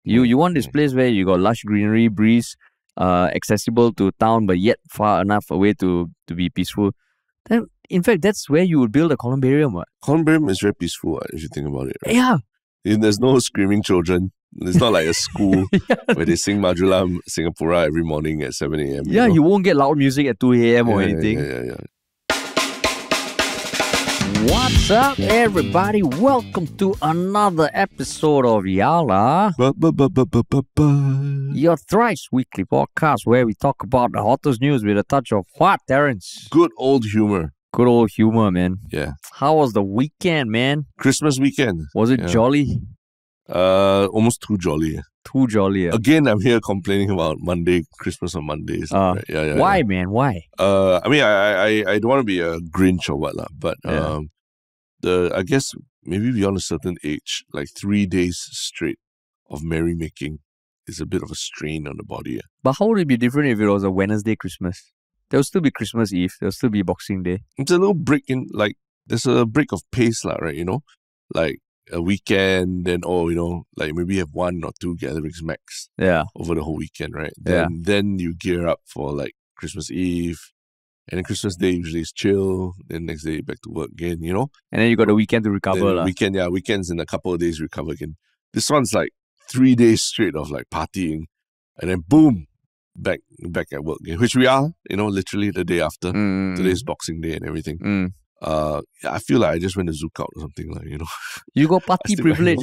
You want this place where you got lush greenery, breeze, accessible to town, but yet far enough away to be peaceful. Then, in fact, that's where you would build a Columbarium. What? Columbarium is very peaceful if you think about it. Right? Yeah. There's no screaming children. It's not like a school where they sing Majula Singapura every morning at 7 a.m. Yeah, you won't get loud music at 2 a.m. or anything. Yeah. What's up, everybody? Welcome to another episode of Yala, your thrice weekly podcast where we talk about the hottest news with a touch of what, Terence? Good old humor. Good old humor, man. Yeah. How was the weekend, man? Christmas weekend. Was it jolly? Almost too jolly. Too jolly. Again, I'm here complaining about Christmas on Mondays. Right? Why, man? Why? I mean, I don't want to be a Grinch or what, but I guess maybe beyond a certain age, like 3 days straight of merrymaking is a bit of a strain on the body. But how would it be different if it was a Wednesday Christmas? There will still be Christmas Eve. There will still be Boxing Day. It's a little break in, like, there's a break of pace, right? Like a weekend, then, like maybe have 1 or 2 gatherings max over the whole weekend, right? Then you gear up for like Christmas Eve. And then Christmas Day usually is chill. Then next day back to work again, And then you got the weekend to recover. Weekends in a couple of days recover again. This one's like 3 days straight of like partying. And then boom, back at work again. Which we are, literally the day after. Today's Boxing Day and everything. I feel like I just went to Zouk out or something like, You got party privilege,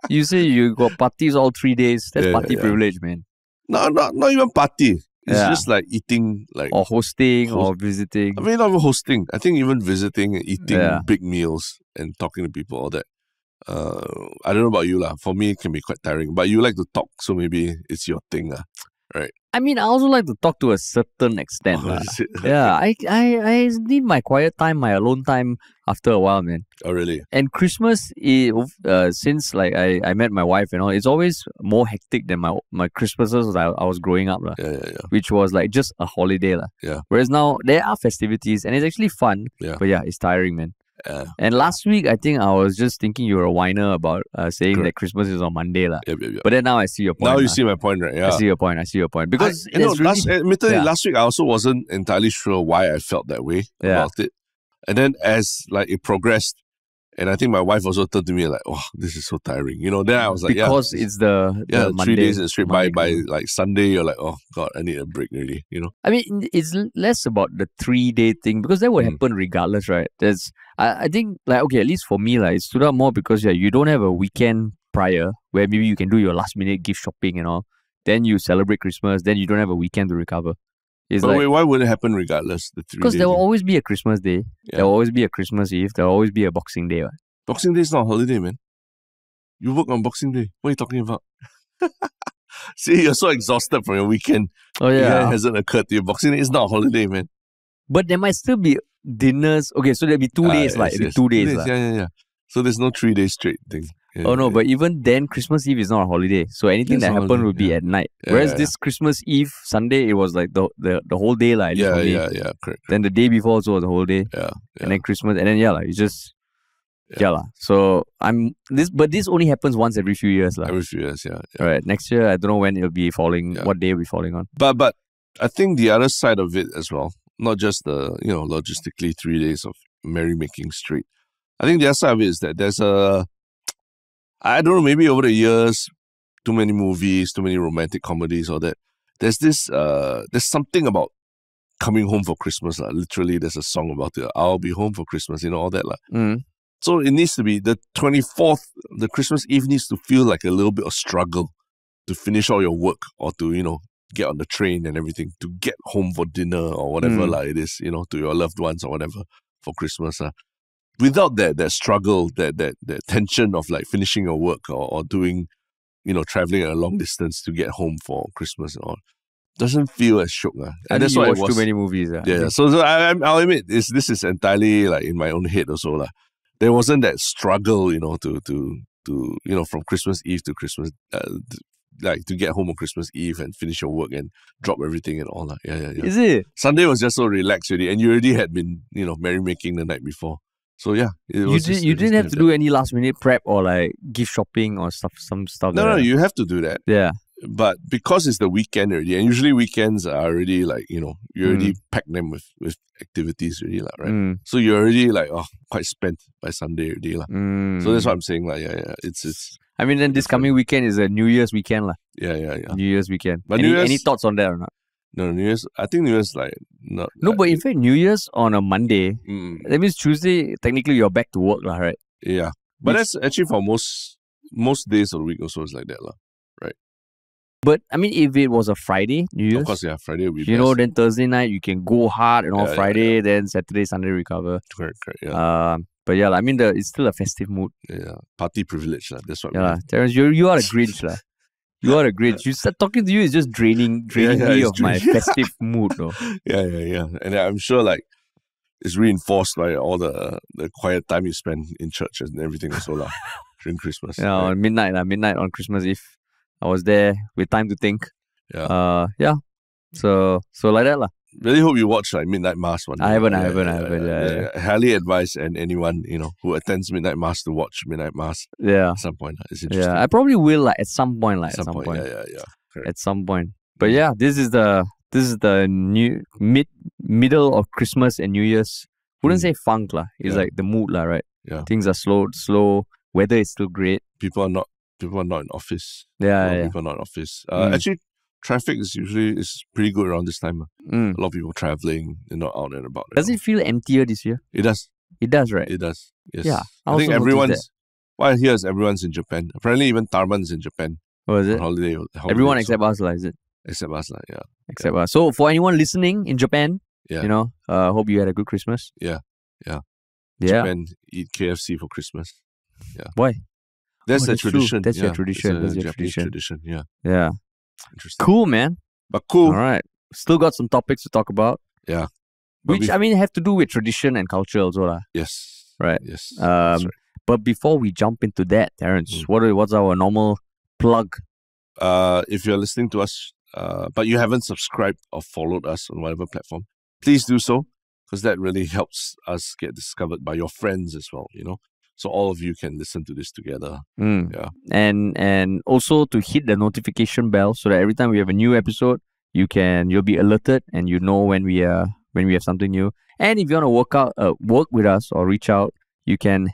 You say you got parties all 3 days. That's party privilege, man. No, not even party. It's just like eating, like or hosting or visiting. I mean, not even hosting. I think even visiting and eating big meals and talking to people, all that. I don't know about you, For me, it can be quite tiring. But you like to talk, so maybe it's your thing, right? I mean, I also like to talk to a certain extent. I need my quiet time, my alone time after a while, man. Oh, really? And Christmas, since like I met my wife and all, it's always more hectic than my Christmases I was growing up. Which was like just a holiday. Yeah. Whereas now, there are festivities and it's actually fun. Yeah. But it's tiring, man. And last week, I think I was just thinking you were a whiner about saying that Christmas is on Monday. Yep. But then now I see your point. Now you see my point, right? Yeah. I see your point. Because last week I also wasn't entirely sure why I felt that way about it. And then as like it progressed, and I think my wife also turned to me like, oh, this is so tiring. Then I was like, because it's the Monday, 3 days in straight. By like Sunday, you're like, oh God, I need a break really, I mean, it's less about the 3-day thing because that would happen regardless, right? I think like, okay, at least for me, it stood out more because you don't have a weekend prior where maybe you can do your last minute gift shopping and all. Then you celebrate Christmas, then you don't have a weekend to recover. Wait, why would it happen regardless? Because there will always be a Christmas Day. There will always be a Christmas Eve. There will always be a Boxing Day. Right? Boxing Day is not a holiday, man. You work on Boxing Day. What are you talking about? See, you're so exhausted from your weekend. Oh, yeah. It hasn't occurred to you. Boxing Day is not a holiday, man. But there might still be dinners. Okay, so there'll be 2 days. It'll be 2 days. Yeah. So there's no 3 days straight thing. But even then, Christmas Eve is not a holiday. So anything that happened will be at night. Whereas this Christmas Eve, Sunday, it was like the whole day. Correct. Then the day before also was the whole day. Yeah. And then Christmas. And then, it's just... So but this only happens once every few years. Every few years, yeah. All right. Next year, I don't know when it'll be falling, what day it'll be falling on. But I think the other side of it as well, not just the, logistically 3 days of merrymaking straight. I think the other side of it is that there's I don't know, maybe over the years, too many movies, too many romantic comedies, or that. There's something about coming home for Christmas. Literally, there's a song about it. I'll be home for Christmas, all that. So it needs to be, the 24th, the Christmas Eve needs to feel like a little bit of struggle to finish all your work or to, get on the train and everything, to get home for dinner or whatever it is, to your loved ones or whatever for Christmas. Without that struggle, that tension of like finishing your work or doing, traveling a long distance to get home for Christmas and all, doesn't feel as shook. And that's why I watch too many movies. Yeah. So I'll admit, this is entirely like in my own head also. There wasn't that struggle, to from Christmas Eve to Christmas, to get home on Christmas Eve and finish your work and drop everything and all. Yeah. Is it? Sunday was just so relaxed already, and you already had been, merrymaking the night before. So yeah, You didn't have to do any last minute prep or like gift shopping or some stuff. No, you have to do that. Yeah. But because it's the weekend already, and usually weekends are already like, you already pack them with activities already, right? So you're already like, quite spent by Sunday already. So that's what I'm saying. Like, yeah. It's I mean, then this coming weekend is a New Year's weekend. Yeah. New Year's weekend. But any thoughts on that or not? No, New Year's, I think New Year's like not. No, but in fact, New Year's on a Monday, that means Tuesday, technically you're back to work, right? Yeah. But that's actually for most days of the week also is like that, right? But I mean, if it was a Friday, New Year's, of course, yeah, Friday would be best. Then Thursday night you can go hard and on Friday, then Saturday, Sunday recover. Correct, yeah. But yeah, I mean, it's still a festive mood. Yeah, party privilege, that's what. Yeah, Terence, you are a Grinch, lah. You are a Grinch. You start talking to you is just draining me of my festive mood, though. Yeah. And I'm sure like it's reinforced by all the quiet time you spend in church and everything also lah during Christmas. Yeah, on midnight on Christmas Eve. I was there with time to think. Yeah. So like that lah. Really hope you watch like Midnight Mass one day. I haven't. Yeah. I highly advise anyone who attends Midnight Mass to watch Midnight Mass. Yeah. At some point, it's interesting. Yeah, I probably will like at some point. Yeah. Correct. At some point. But yeah, this is the new middle of Christmas and New Year's. Wouldn't say funk lah. It's like the mood lah, right? Yeah. Things are slow. Weather is still great. People are not in office. Yeah. People are not in office. Actually, traffic is pretty good around this time. A lot of people traveling, they're not out and about. Does it feel emptier this year? It does. It does, right? It does. Yes. Yeah. I think everyone's. What I hear is everyone's in Japan. Apparently, even Tarman's in Japan. Oh, is it? Holiday Everyone except us, is it? Except us, yeah. Except us. So for anyone listening in Japan, yeah. Hope you had a good Christmas. Yeah. Japan eat KFC for Christmas. Yeah. Why? That's the tradition. That's your tradition. That's your tradition. Yeah. Yeah. Interesting. Cool, man. But cool. All right. Still got some topics to talk about. Yeah. Which, have to do with tradition and culture also. Lah. Yes. Right. Yes. Right. But before we jump into that, Terence, what's our normal plug? If you're listening to us, but you haven't subscribed or followed us on whatever platform, please do so, because that really helps us get discovered by your friends as well, So all of you can listen to this together. Yeah. And also to hit the notification bell so that every time we have a new episode, you'll be alerted and you know when we have something new. And if you want to work with us or reach out, you can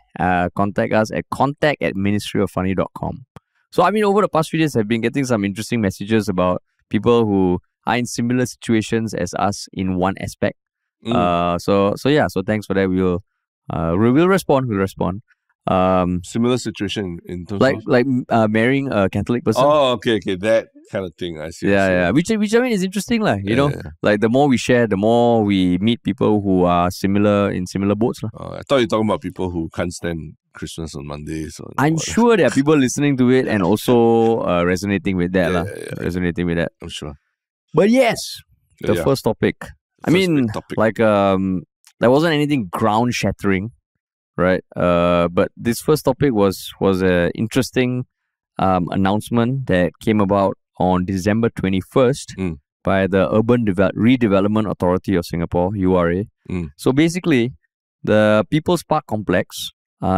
contact us at contact@ministryoffunny.com. So over the past few days, I've been getting some interesting messages about people who are in similar situations as us in one aspect. So thanks for that. We'll respond. We'll respond. Similar situation in terms of marrying a Catholic person. Oh, okay, that kind of thing. I see. Yeah. Which is interesting, Like the more we share, the more we meet people who are in similar boats, I thought you were talking about people who can't stand Christmas on Mondays. I'm sure there are people listening to it and also resonating with that, Resonating with that. I'm sure. But yes, the first topic. There wasn't anything ground shattering. Right, but this first topic was an interesting announcement that came about on December 21st by the Urban Redevelopment Authority of Singapore, URA. So basically, the People's Park Complex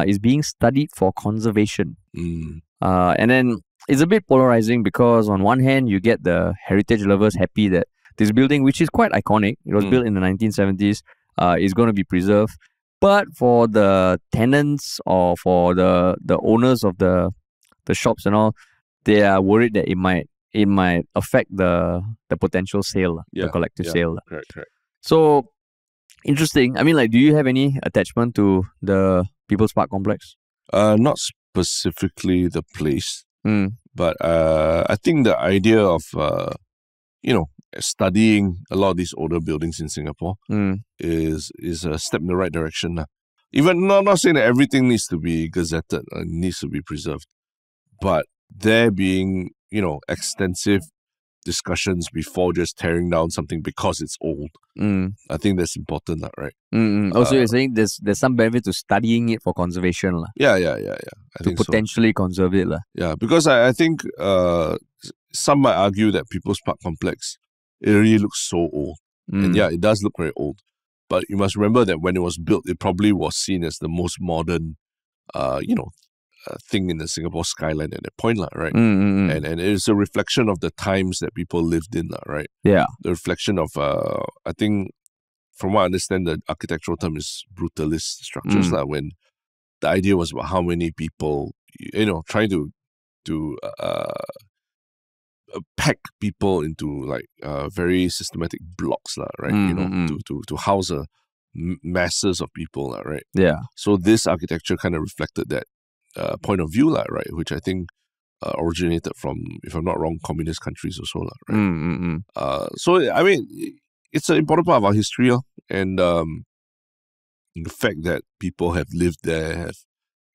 is being studied for conservation. And then it's a bit polarizing because on one hand, you get the heritage lovers happy that this building, which is quite iconic, it was built in the 1970s, is going to be preserved. But for the tenants or for the owners of the shops and all, they are worried that it might affect the potential sale, the collective sale. Correct. So interesting. Do you have any attachment to the People's Park Complex? Not specifically the place, but I think the idea of studying a lot of these older buildings in Singapore is a step in the right direction. Even not saying that everything needs to be gazetted, needs to be preserved, but there being extensive discussions before just tearing down something because it's old. I think that's important, right? Also, you're saying there's some benefit to studying it for conservation, Yeah. I think potentially conserve it, Yeah, because I think some might argue that People's Park Complex, it really looks so old. And it does look very old. But you must remember that when it was built, it probably was seen as the most modern, thing in the Singapore skyline at that point, right? And it is a reflection of the times that people lived in, right? Yeah. The reflection of, I think, from what I understand, the architectural term is brutalist structures, when the idea was about how many people, trying to pack people into like very systematic blocks, right? To house masses of people, right? Yeah. So this architecture kind of reflected that point of view, right? Which I think originated from, if I'm not wrong, communist countries also, right? So I mean, it's an important part of our history, and the fact that people have lived there,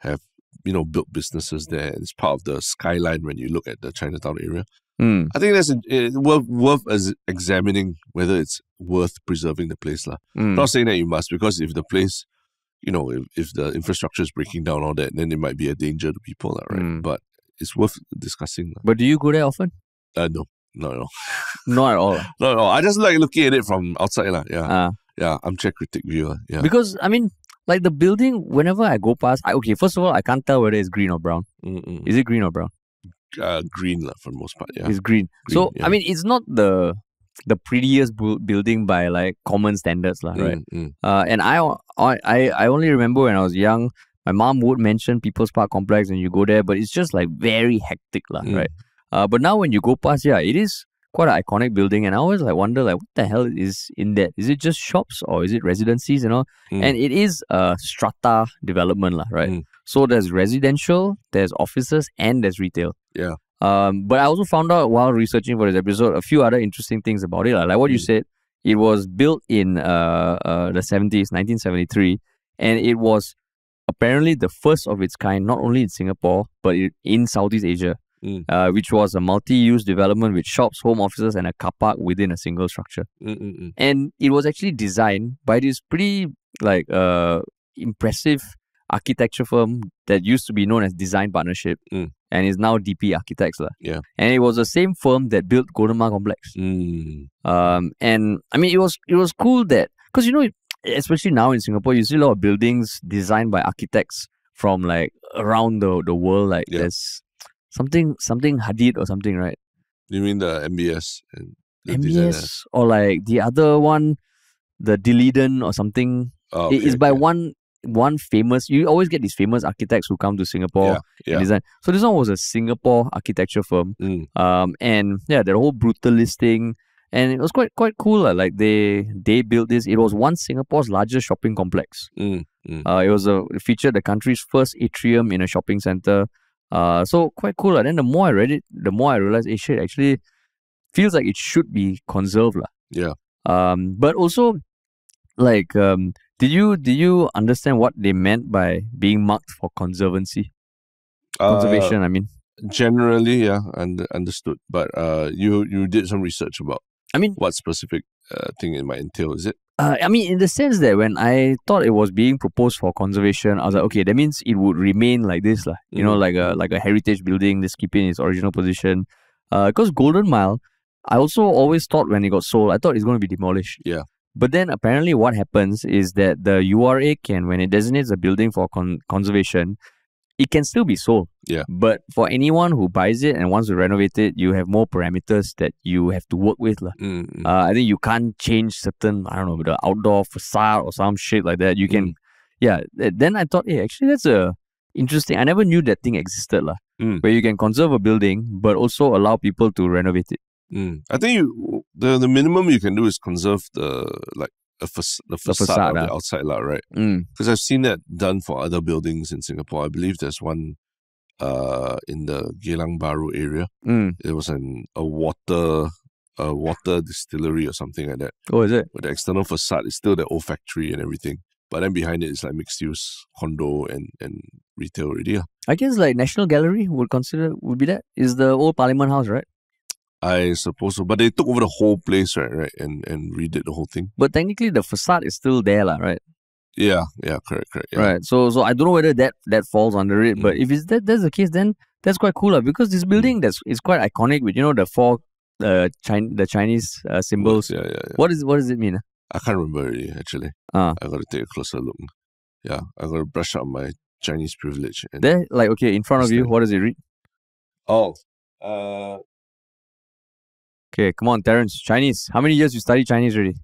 have built businesses there, and it's part of the skyline when you look at the Chinatown area. I think that's worth examining whether it's worth preserving the place. I'm not saying that you must, because if the place, if the infrastructure is breaking down, all that, then it might be a danger to people, right? But it's worth discussing. But do you go there often? No, not at all. Not at all. Not at all. I just like looking at it from outside. Yeah, armchair critic view. Yeah. Because, I mean, like the building, whenever I go past, first of all, I can't tell whether it's green or brown. Is it green or brown? Green for the most part, yeah. It's green. So, yeah. I mean, it's not the prettiest building by like common standards, right? And I only remember when I was young, my mom would mention People's Park Complex and you go there, but it's just like very hectic, right? But now when you go past, it is quite an iconic building, and I always like wonder like what the hell is in that? Is it just shops or is it residencies and all? And it is a strata development, right? So there's residential, there's offices, and there's retail. Yeah. But I also found out while researching for this episode a few other interesting things about it. Like what you said, it was built in the 70s, 1973, and it was apparently the first of its kind, not only in Singapore, but in Southeast Asia, which was a multi-use development with shops, home offices, and a car park within a single structure. And it was actually designed by this pretty like impressive architecture firm that used to be known as Design Partnership and is now DP Architects. Yeah. And it was the same firm that built Golden Mile Complex. And I mean, it was cool that, because especially now in Singapore, you see a lot of buildings designed by architects from like around the world. Like there's something Hadid or something, right? You mean the MBS? And the MBS designer? Or like the other one, the Diliden or something. It's by one famous, you always get these famous architects who come to Singapore and design. So this one was a Singapore architecture firm. And the whole brutalist thing. And it was quite cool. Like they built this. It was once Singapore's largest shopping complex. It featured the country's first atrium in a shopping center. So quite cool. And then the more I read it, the more I realized shit actually feels like it should be conserved. Yeah. But also like did you understand what they meant by being marked for conservancy? Conservation, I mean. Generally, yeah, understood. But you did some research about what specific thing it might entail, is it? I mean, in the sense that when I thought it was being proposed for conservation, I was like, okay, that means it would remain like this, like a heritage building, just keeping its original position. Because Golden Mile, I also always thought when it got sold, I thought it's going to be demolished. Yeah. But then apparently what happens is that the URA can, when it designates a building for conservation, it can still be sold. Yeah. But for anyone who buys it and wants to renovate it, you have more parameters that you have to work with. I think you can't change certain, I don't know, the outdoor facade or some shit like that. You can, then I thought, actually that's interesting. I never knew that thing existed, where you can conserve a building, but also allow people to renovate it. I think the minimum you can do is conserve the facade of the outside, right? Because I've seen that done for other buildings in Singapore. I believe there's one in the Geylang Bahru area. It was a water distillery or something like that. Oh, is it? But the external facade is still the old factory and everything. But then behind it is like mixed use condo and retail already. I guess like National Gallery would be that. Is the old Parliament House, right? I suppose so. But they took over the whole place, right? And redid the whole thing. But technically the facade is still there, right? Yeah, correct. Yeah. Right. So I don't know whether that falls under it. But if that's the case, then that's quite cool, because this building is quite iconic with the four the Chinese symbols. Yeah. What does it mean? I can't remember really, actually. Ah. I got to take a closer look. Yeah, I got to brush up my Chinese privilege. And There, like, okay, in front of you, understand. what does it read? Oh, Okay, come on, Terence. Chinese. How many years you study Chinese already?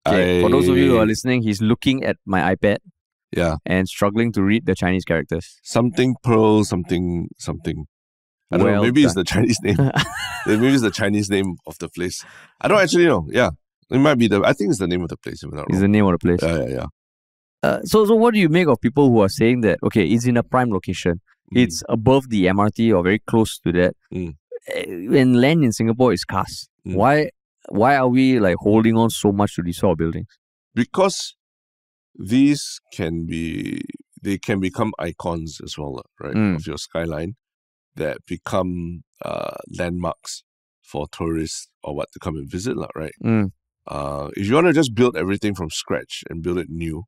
Okay, for those of you who are listening, he's looking at my iPad yeah, and struggling to read the Chinese characters. something pearl, something. I don't know. Well Maybe it's done. the Chinese name. Maybe it's the Chinese name of the place. I don't actually know. Yeah, it might be I think it's the name of the place. If I'm not Is wrong. the name of the place. Yeah. So what do you make of people who are saying that, okay, it's in a prime location, it's above the MRT or very close to that, and land in Singapore is scarce. Why are we like holding on so much to these sort of buildings? Because these can become icons as well, right? Of your skyline that become landmarks for tourists or what to come and visit, right? If you want to just build everything from scratch and build it new,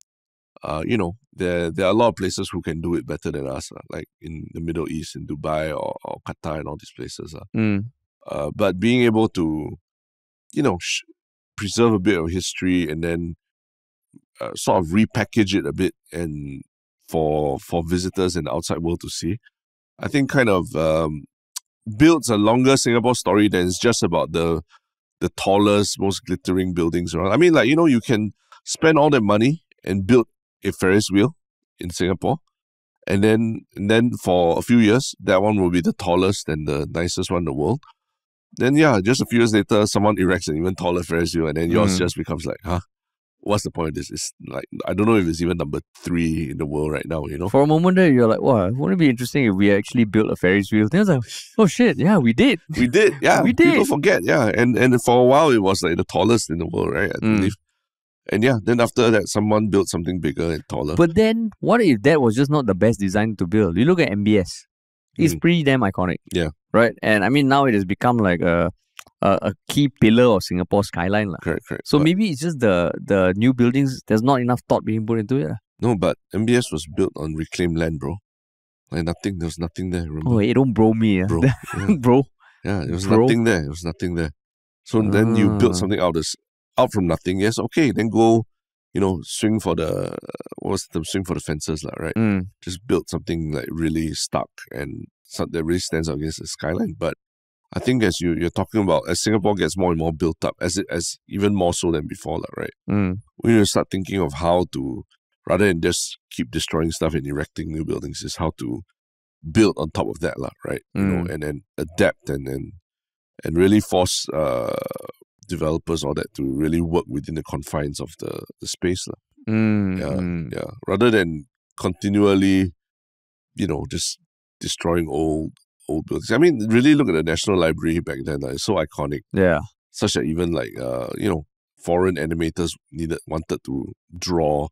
there are a lot of places who can do it better than us, like in the Middle East, in Dubai or Qatar and all these places. But being able to, preserve a bit of history and then sort of repackage it a bit and for visitors in the outside world to see, I think kind of builds a longer Singapore story than it's just about the tallest, most glittering buildings around. I mean, like, you can spend all that money and build a Ferris wheel in Singapore, and then for a few years, that one will be the tallest and the nicest one in the world. Then just a few years later, someone erects an even taller Ferris wheel, and then yours just becomes like, what's the point of this? It's like, I don't know if it's even number 3 in the world right now, For a moment there, you're like, wow, wouldn't it be interesting if we actually built a Ferris wheel? Then I was like, oh shit, yeah, we did. We did, yeah. We did. People forget, yeah. And for a while, it was like the tallest in the world, right? I believe. And then after that, someone built something bigger and taller. But then, what if that was just not the best design to build? You look at MBS. It's pretty damn iconic. Yeah. Right? And I mean, now it has become like a key pillar of Singapore's skyline. Correct. So maybe it's just the new buildings, there's not enough thought being put into it. No, but MBS was built on reclaimed land, bro. Like there was nothing there, remember? Oh, don't bro me. Bro. Yeah. Bro. Yeah, there was nothing there. So then you built something out from nothing. Yes, okay, then go, swing for the, swing for the fences, right? Just build something like really stark and something that really stands out against the skyline. But I think as you're talking about, as Singapore gets more and more built up, as even more so than before, right? We need to start thinking of how to, rather than just keep destroying stuff and erecting new buildings, is how to build on top of that, right? And then adapt and really force developers all that to really work within the confines of the space. Yeah. Rather than continually, just destroying old buildings. I mean, really look at the National Library back then. It's so iconic. Yeah. Such that even like foreign animators wanted to draw.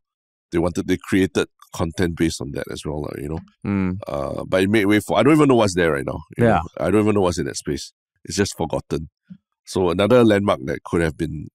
They created content based on that as well, but it made way for, I don't even know what's there right now. I don't even know what's in that space. It's just forgotten. So another landmark that could have been,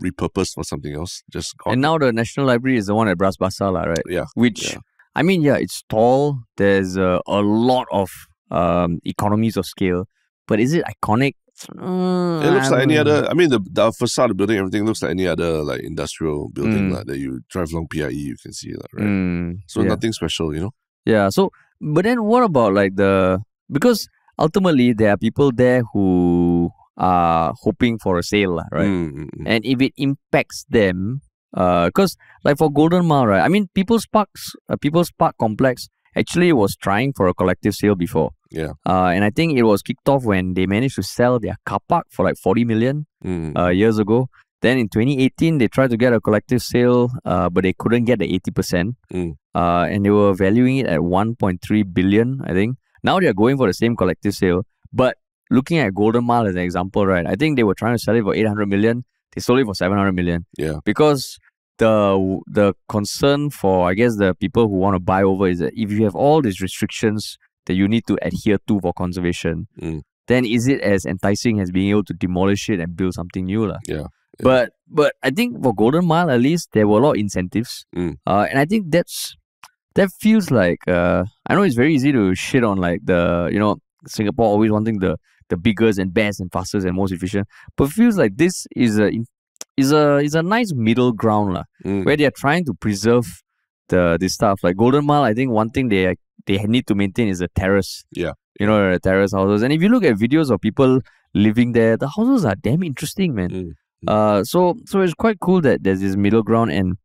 repurposed for something else, just gone. And now the National Library is the one at Bras Basah, right? Yeah. Which, I mean, it's tall. There's a lot of economies of scale. But is it iconic? It looks like any other, I mean, the facade of the building, everything looks like any other like industrial building that you drive along PIE, you can see that, right? So nothing special, Yeah, so, but then what about like because ultimately there are people there who are hoping for a sale, right? And if it impacts them, because like for Golden Mile, right? I mean, People's Park Complex actually was trying for a collective sale before. Yeah. And I think it was kicked off when they managed to sell their car park for like 40 million years ago. Then in 2018, they tried to get a collective sale, but they couldn't get the 80%. And they were valuing it at 1.3 billion, I think. Now they're going for the same collective sale. But looking at Golden Mile as an example, right? I think they were trying to sell it for 800 million. They sold it for 700 million. Yeah. Because the concern for, I guess, the people who want to buy over is that if you have all these restrictions that you need to adhere to for conservation, then is it as enticing as being able to demolish it and build something new? Yeah. But I think for Golden Mile, at least, there were a lot of incentives. And I think that feels like, I know it's very easy to shit on like Singapore always wanting the biggest and best and fastest and most efficient, but it feels like this is is a nice middle ground lah, where they are trying to preserve this stuff. Like Golden Mile, I think one thing they need to maintain is a terrace. Yeah. You know, the terrace houses. And if you look at videos of people living there, the houses are damn interesting, man. So it's quite cool that there's this middle ground, and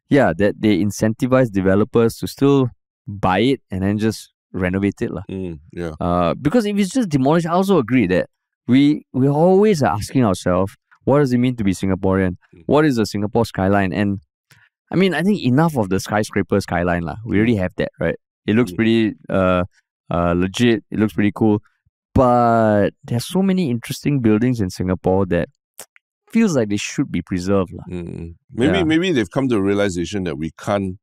yeah, that they incentivize developers to still buy it and then just renovate it lah. Because if it's just demolished, I also agree that we always are asking ourselves, what does it mean to be Singaporean? What is the Singapore skyline? And I mean, I think enough of the skyscraper skyline lah. We already have that, right? It looks pretty legit. It looks pretty cool. But there's so many interesting buildings in Singapore that feels like they should be preserved lah. Maybe they've come to a realization that we can't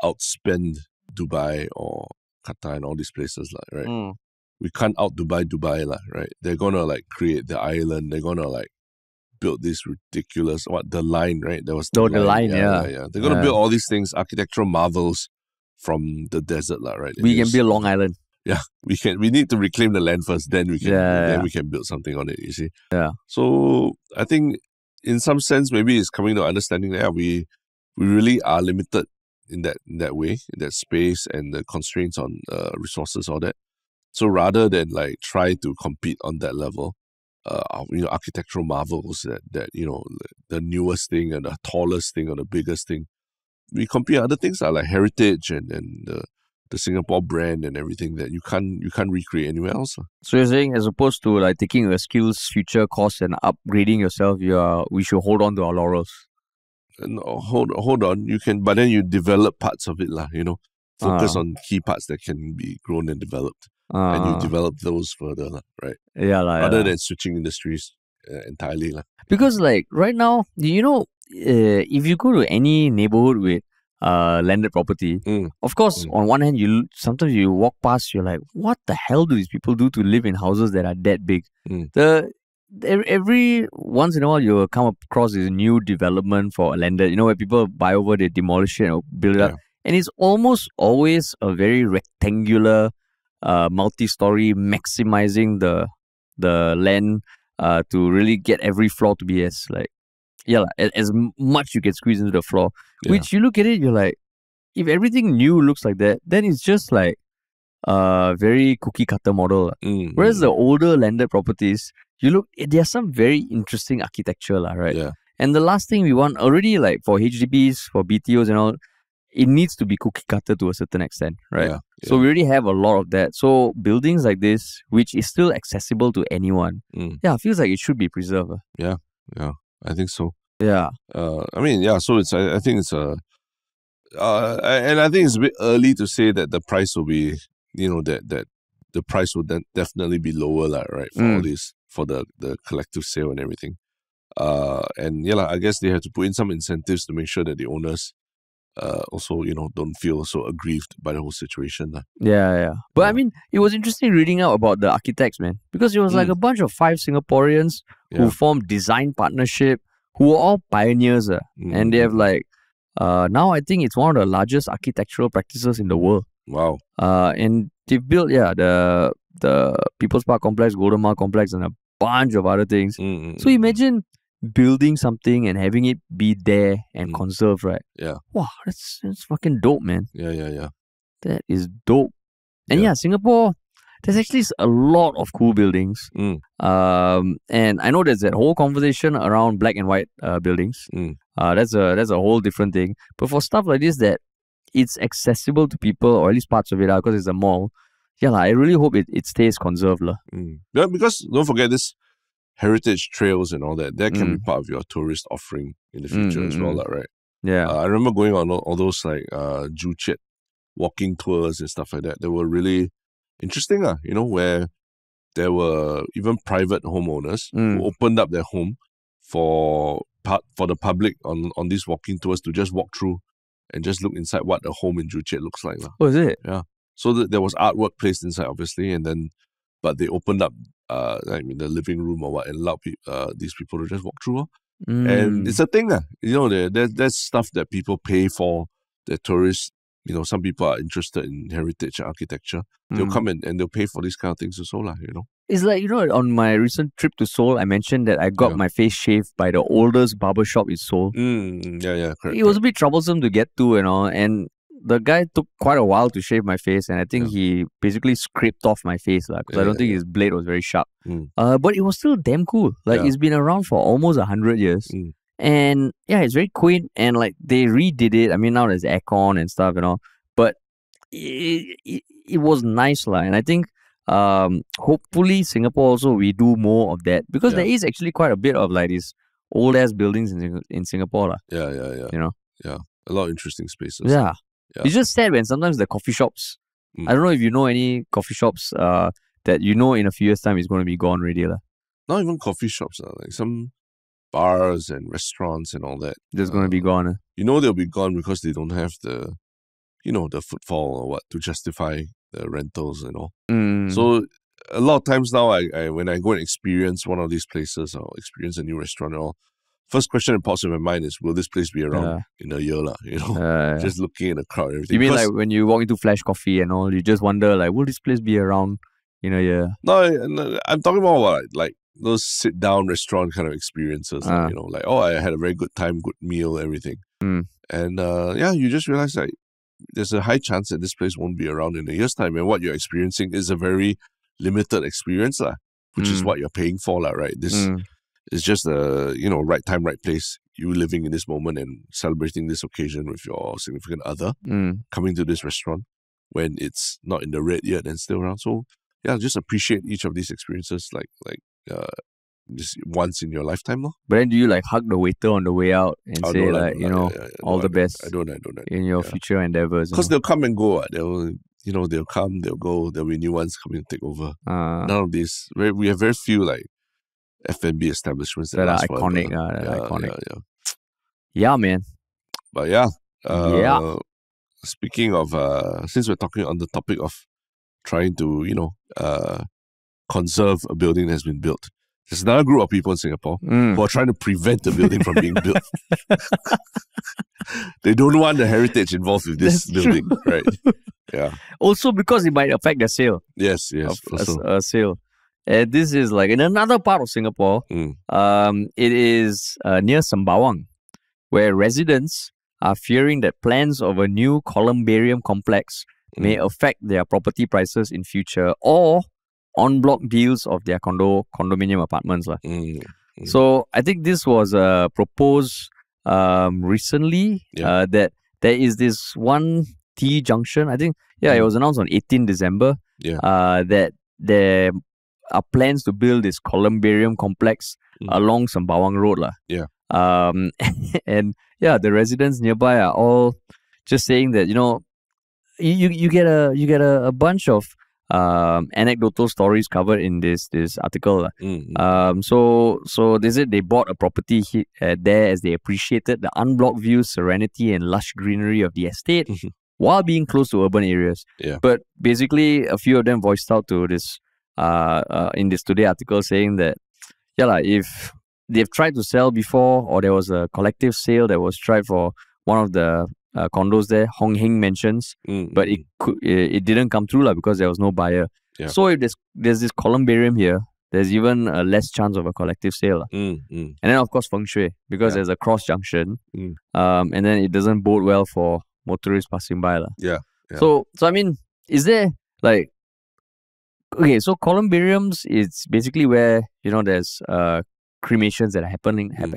outspend Dubai or Qatar and all these places lah, right? We can't out Dubai lah, right? They're gonna like create the island. They're gonna like build this ridiculous the line, right? There was the line. They're gonna build all these things, architectural marvels from the desert lah, right? We can build Long Island. Yeah, we can. We need to reclaim the land first, then we can we can build something on it. You see. Yeah. So I think, in some sense, maybe it's coming to understanding that we really are limited in that way, in that space and the constraints on resources, all that. So rather than like try to compete on that level, architectural marvels that the newest thing and the tallest thing or the biggest thing, we compete other things like heritage and the Singapore brand and everything that you can't recreate anywhere else. So you're saying, as opposed to like taking a skills future course and upgrading yourself, we should hold on to our laurels. No, hold on. You can, but then you develop parts of it lah. Focus on key parts that can be grown and developed, and you develop those further lah, right? Yeah lah. Rather than switching industries entirely lah. Because like right now, if you go to any neighborhood with landed property, of course, on one hand, sometimes you walk past, you're like, what the hell do these people do to live in houses that are that big? Every once in a while, you'll come across this new development for a landed, where people buy over, they demolish it and build it up. And it's almost always a very rectangular, multi-story, maximizing the land to really get every floor to be as much you can squeeze into the floor. Which you look at it, you're like, if everything new looks like that, then it's just like a very cookie cutter model. Whereas the older landed properties, there's some very interesting architecture, right? Yeah. And the last thing we want already, like for HDBs, for BTOs and all, it needs to be cookie cutter to a certain extent, right? Yeah. So we already have a lot of that. So buildings like this, which is still accessible to anyone, it feels like it should be preserved. Yeah, I think so. Yeah. So it's. I think it's and I think it's a bit early to say that the price will be, that the price will then definitely be lower, right? For all this, for the collective sale and everything. I guess they have to put in some incentives to make sure that the owners also, don't feel so aggrieved by the whole situation. But I mean, it was interesting reading out about the architects, man, because it was like a bunch of 5 Singaporeans who formed design partnership, who were all pioneers, and they have now I think it's one of the largest architectural practices in the world. Wow. And they've built the People's Park Complex, Golden Mile Complex, and a bunch of other things. So imagine building something and having it be there and conserved, right? Yeah. Wow, that's fucking dope, man. Yeah. That is dope. And Singapore, there's actually a lot of cool buildings. And I know there's that whole conversation around black and white buildings. That's a whole different thing. But for stuff like this that it's accessible to people, or at least parts of it are, because it's a mall, I really hope it stays conserved. Yeah, because don't forget this heritage trails and all that can be part of your tourist offering in the future as well, right? Yeah. I remember going on all those Joo Chiat walking tours and stuff like that. They were really interesting, where there were even private homeowners who opened up their home for the public on these walking tours to just walk through and just look inside what a home in Joo Chiat looks like. Oh, is it? Yeah. So there was artwork placed inside, obviously, and then but they opened up the living room or what and allowed these people to just walk through. And it's a thing. There's stuff that people pay for, that tourists, some people are interested in heritage and architecture. They'll come in and they'll pay for these kind of things also. It's like, on my recent trip to Seoul, I mentioned that I got my face shaved by the oldest barbershop in Seoul. Correct. It was a bit troublesome to get to, and the guy took quite a while to shave my face, and I think he basically scraped off my face, because I don't think his blade was very sharp. But it was still damn cool. Like, it's been around for almost 100 years. And yeah, it's very quaint, and like they redid it. I mean, now there's aircon and stuff, but it was nice, and I think hopefully Singapore also we do more of that, because there is actually quite a bit of like these old ass buildings in Singapore, Yeah. A lot of interesting spaces. Yeah. It's just sad when sometimes the coffee shops. I don't know if you know any coffee shops that in a few years' time is going to be gone already, Not even coffee shops, like some bars and restaurants and all that. Just going to be gone. They'll be gone because they don't have the footfall or what to justify the rentals and all. So a lot of times now, I when I go and experience one of these places or experience a new restaurant and all, first question that pops in my mind is, will this place be around in a year? Just looking at the crowd and everything. You mean like when you walk into Flash Coffee and all, you just wonder, like, will this place be around in a year? No, I'm talking about what, like those sit-down restaurant kind of experiences. Like, I had a very good time, good meal, everything. And you just realize like there's a high chance that this place won't be around in a year's time. And what you're experiencing is a very limited experience, which is what you're paying for, right? This is just a, right time, right place. You living in this moment and celebrating this occasion with your significant other, coming to this restaurant when it's not in the red yet and still around. So, just appreciate each of these experiences like just once in your lifetime. But then do you like hug the waiter on the way out and say all the best I don't. in your future endeavors? Because they'll come and go. They'll come, they'll go. There'll be new ones coming to take over. None of these. We have very few like F&B establishments that are last iconic. forever. Iconic. Yeah, man. But speaking of, since we're talking on the topic of trying to, conserve a building that has been built, there's another group of people in Singapore who are trying to prevent the building from being built. They don't want the heritage involved with this building, right? Yeah. Also because it might affect the sale. Yes. A sale. This is like in another part of Singapore. It is near Sembawang, where residents are fearing that plans of a new Columbarium complex may affect their property prices in future, or on-block deals of their condominium apartments. So I think this was proposed recently, that there is this one T junction. I think it was announced on 18 December. That there are plans to build this Columbarium complex along Sembawang Road. And the residents nearby are all just saying that you get a bunch of anecdotal stories covered in this article. So they said they bought a property there as they appreciated the unblocked views, serenity, and lush greenery of the estate while being close to urban areas. But basically, a few of them voiced out to this in this Today article saying that if they've tried to sell before, or there was a collective sale that was tried for one of the condos there, Hong Hing Mansions, but it didn't come through because there was no buyer. So if there's this Columbarium here, there's even a less chance of a collective sale. And then of course feng shui, because there's a cross junction, and then it doesn't bode well for motorists passing by. So I mean, is there like, okay, so columbariums is basically where there's cremations that happen. And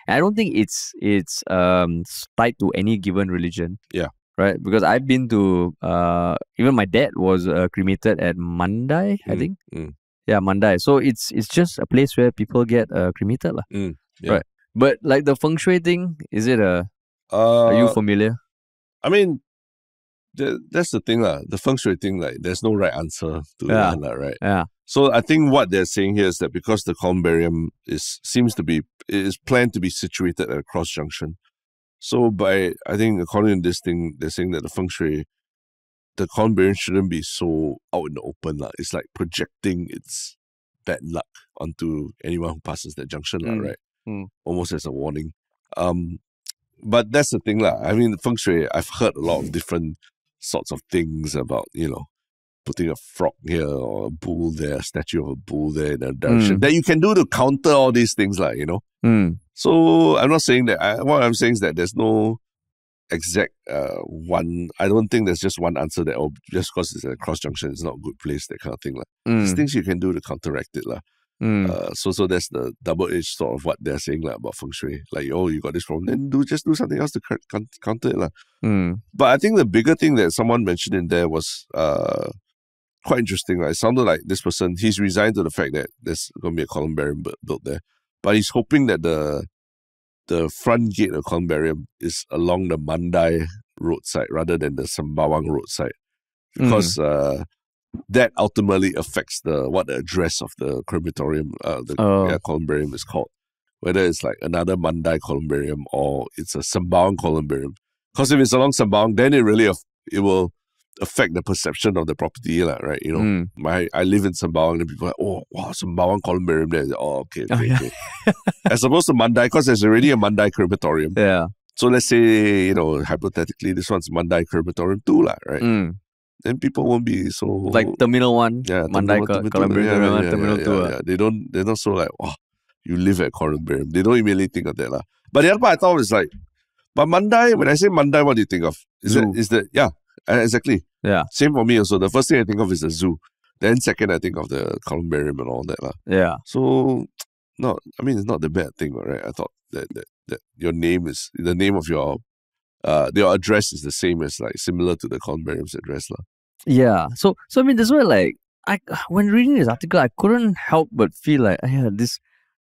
I don't think it's tied to any given religion. Right? Because I've been to even my dad was cremated at Mandai, I think. Yeah, Mandai. So it's just a place where people get cremated. Right. But like the feng shui thing, is it are you familiar? I mean, that's the thing, the feng shui thing, like there's no right answer to that, right? Yeah. So I think what they're saying here is that because the columbarium is planned to be situated at a cross junction. So I think according to this thing, they're saying that the feng shui, the columbarium shouldn't be so out in the open. It's like projecting its bad luck onto anyone who passes that junction, right? Almost as a warning. But that's the thing, I mean, feng shui, I've heard a lot of different sorts of things about, putting a frog here or a bull there, a statue of a bull there in a direction that you can do to counter all these things, like, you know. So I'm not saying that. What I'm saying is that there's no exact one. I don't think there's just one answer that, oh, just because it's a cross junction, it's not a good place, that kind of thing. There's things you can do to counteract it. So that's the double-edged sort of what they're saying about feng shui. Like, oh, you got this problem, then just do something else to counter it. But I think the bigger thing that someone mentioned in there was quite interesting. It sounded like this person, he's resigned to the fact that there's going to be a columbarium built there. But he's hoping that the front gate of Columbarium is along the Mandai roadside rather than the Sembawang roadside. Because that ultimately affects what the address of the crematorium, Columbarium is called. Whether it's like another Mandai Columbarium or it's a Sembawang Columbarium. Because if it's along Sembawang, then it will affect the perception of the property, right? You know, I live in Sembawang and people are like, oh, wow, Sembawang Columbarium there. Oh, okay. As opposed to Mandai, because there's already a Mandai crematorium. Yeah. So let's say, you know, hypothetically, this one's Mandai crematorium too, right? Then people won't be so like Terminal 1, Mandai Columbarium, Terminal 2. They're not so like, oh, you live at Columbarium. They don't immediately think of that. But the other part I thought was like, but Mandai, when I say Mandai, what do you think of? Is that exactly. Yeah. Same for me also. The first thing I think of is the zoo. Then second, I think of the columbarium and all that. Yeah. So, no, I mean, it's not the bad thing, right? I thought that your name is, the name of your address is the same as, like, similar to the columbarium's address. Yeah. So I mean, that's why, like, when reading this article, I couldn't help but feel like, this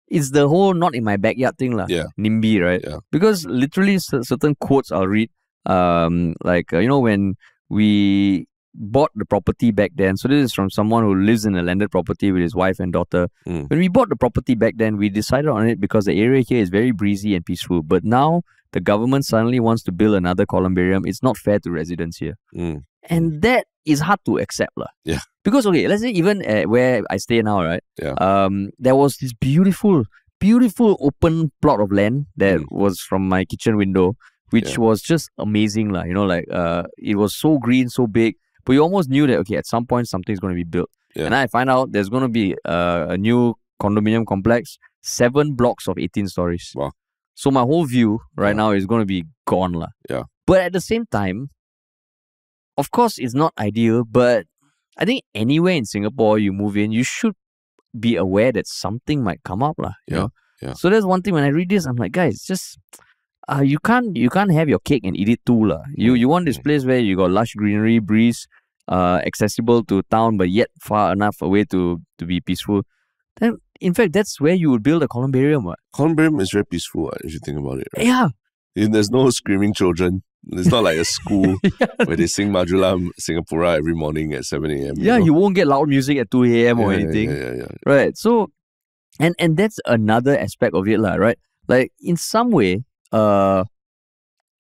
is the whole not in my backyard thing, Yeah. NIMBY, right? Yeah. Because literally certain quotes I'll read, you know, when we bought the property back then. So this is from someone who lives in a landed property with his wife and daughter. When we bought the property back then, we decided on it because the area here is very breezy and peaceful. But now the government suddenly wants to build another columbarium. It's not fair to residents here. And that is hard to accept. Yeah. Because, okay, let's say even where I stay now, right? Yeah. There was this beautiful open plot of land that was from my kitchen window, which was just amazing. You know, like it was so green, so big. But you almost knew that, okay, at some point something's going to be built. Yeah. And I find out there's going to be a new condominium complex, 7 blocks of 18 stories. Wow. So my whole view right now is going to be gone. Yeah. But at the same time, of course, it's not ideal, but I think anywhere in Singapore you move in, you should be aware that something might come up. You know? Yeah. So that's one thing. When I read this, I'm like, guys, just you can't have your cake and eat it too. You want this place where you got lush greenery, breeze, accessible to town, but yet far enough away to be peaceful. Then, in fact, that's where you would build a columbarium. Columbarium is very peaceful, if you think about it. Right? Yeah. There's no screaming children. It's not like a school where they sing Majulah Singapura every morning at 7 a.m. Yeah, you won't get loud music at 2 a.m. or anything. Yeah. Right. So, and that's another aspect of it, right? Like, in some way, I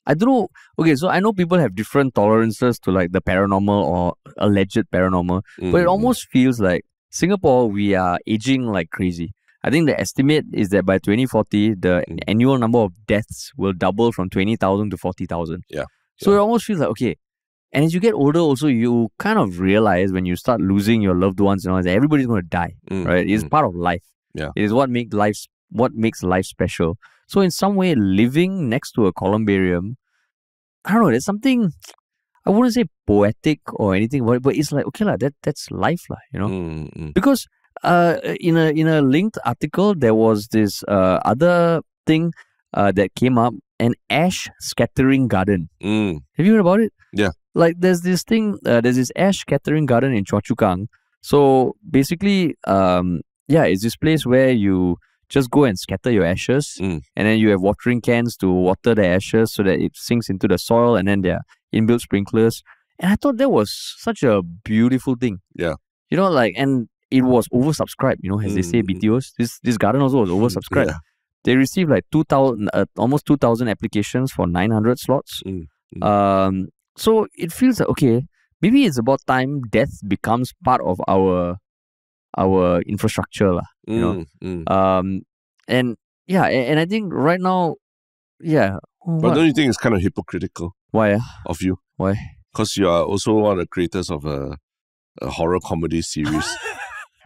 don't know. Okay, so I know people have different tolerances to, like, the paranormal or alleged paranormal, but it almost feels like Singapore, we are aging like crazy. I think the estimate is that by 2040, the annual number of deaths will double from 20,000 to 40,000. Yeah. So it almost feels like, okay. And as you get older also, you kind of realize when you start losing your loved ones and all that, everybody's going to die, right? It's part of life. Yeah. It is what makes life special. So in some way, living next to a columbarium, I don't know, there's something, I wouldn't say poetic or anything, but it's like, okay, that's life, you know? Because in a linked article, there was this other thing that came up, an ash scattering garden. Have you heard about it? Yeah. Like there's this thing, there's this ash scattering garden in Choa Chu Kang. So basically, it's this place where you just go and scatter your ashes, and then you have watering cans to water the ashes so that it sinks into the soil, and then there are inbuilt sprinklers. And I thought that was such a beautiful thing. Yeah. You know, like, and it was oversubscribed, you know, as they say, BTOs. This garden also was oversubscribed. Yeah. They received like 2,000, almost 2,000 applications for 900 slots. So it feels like, okay, maybe it's about time death becomes part of our infrastructure, you know. And I think right now, But don't you think it's kind of hypocritical? Why? Of you? Why? Because you are also one of the creators of a a horror comedy series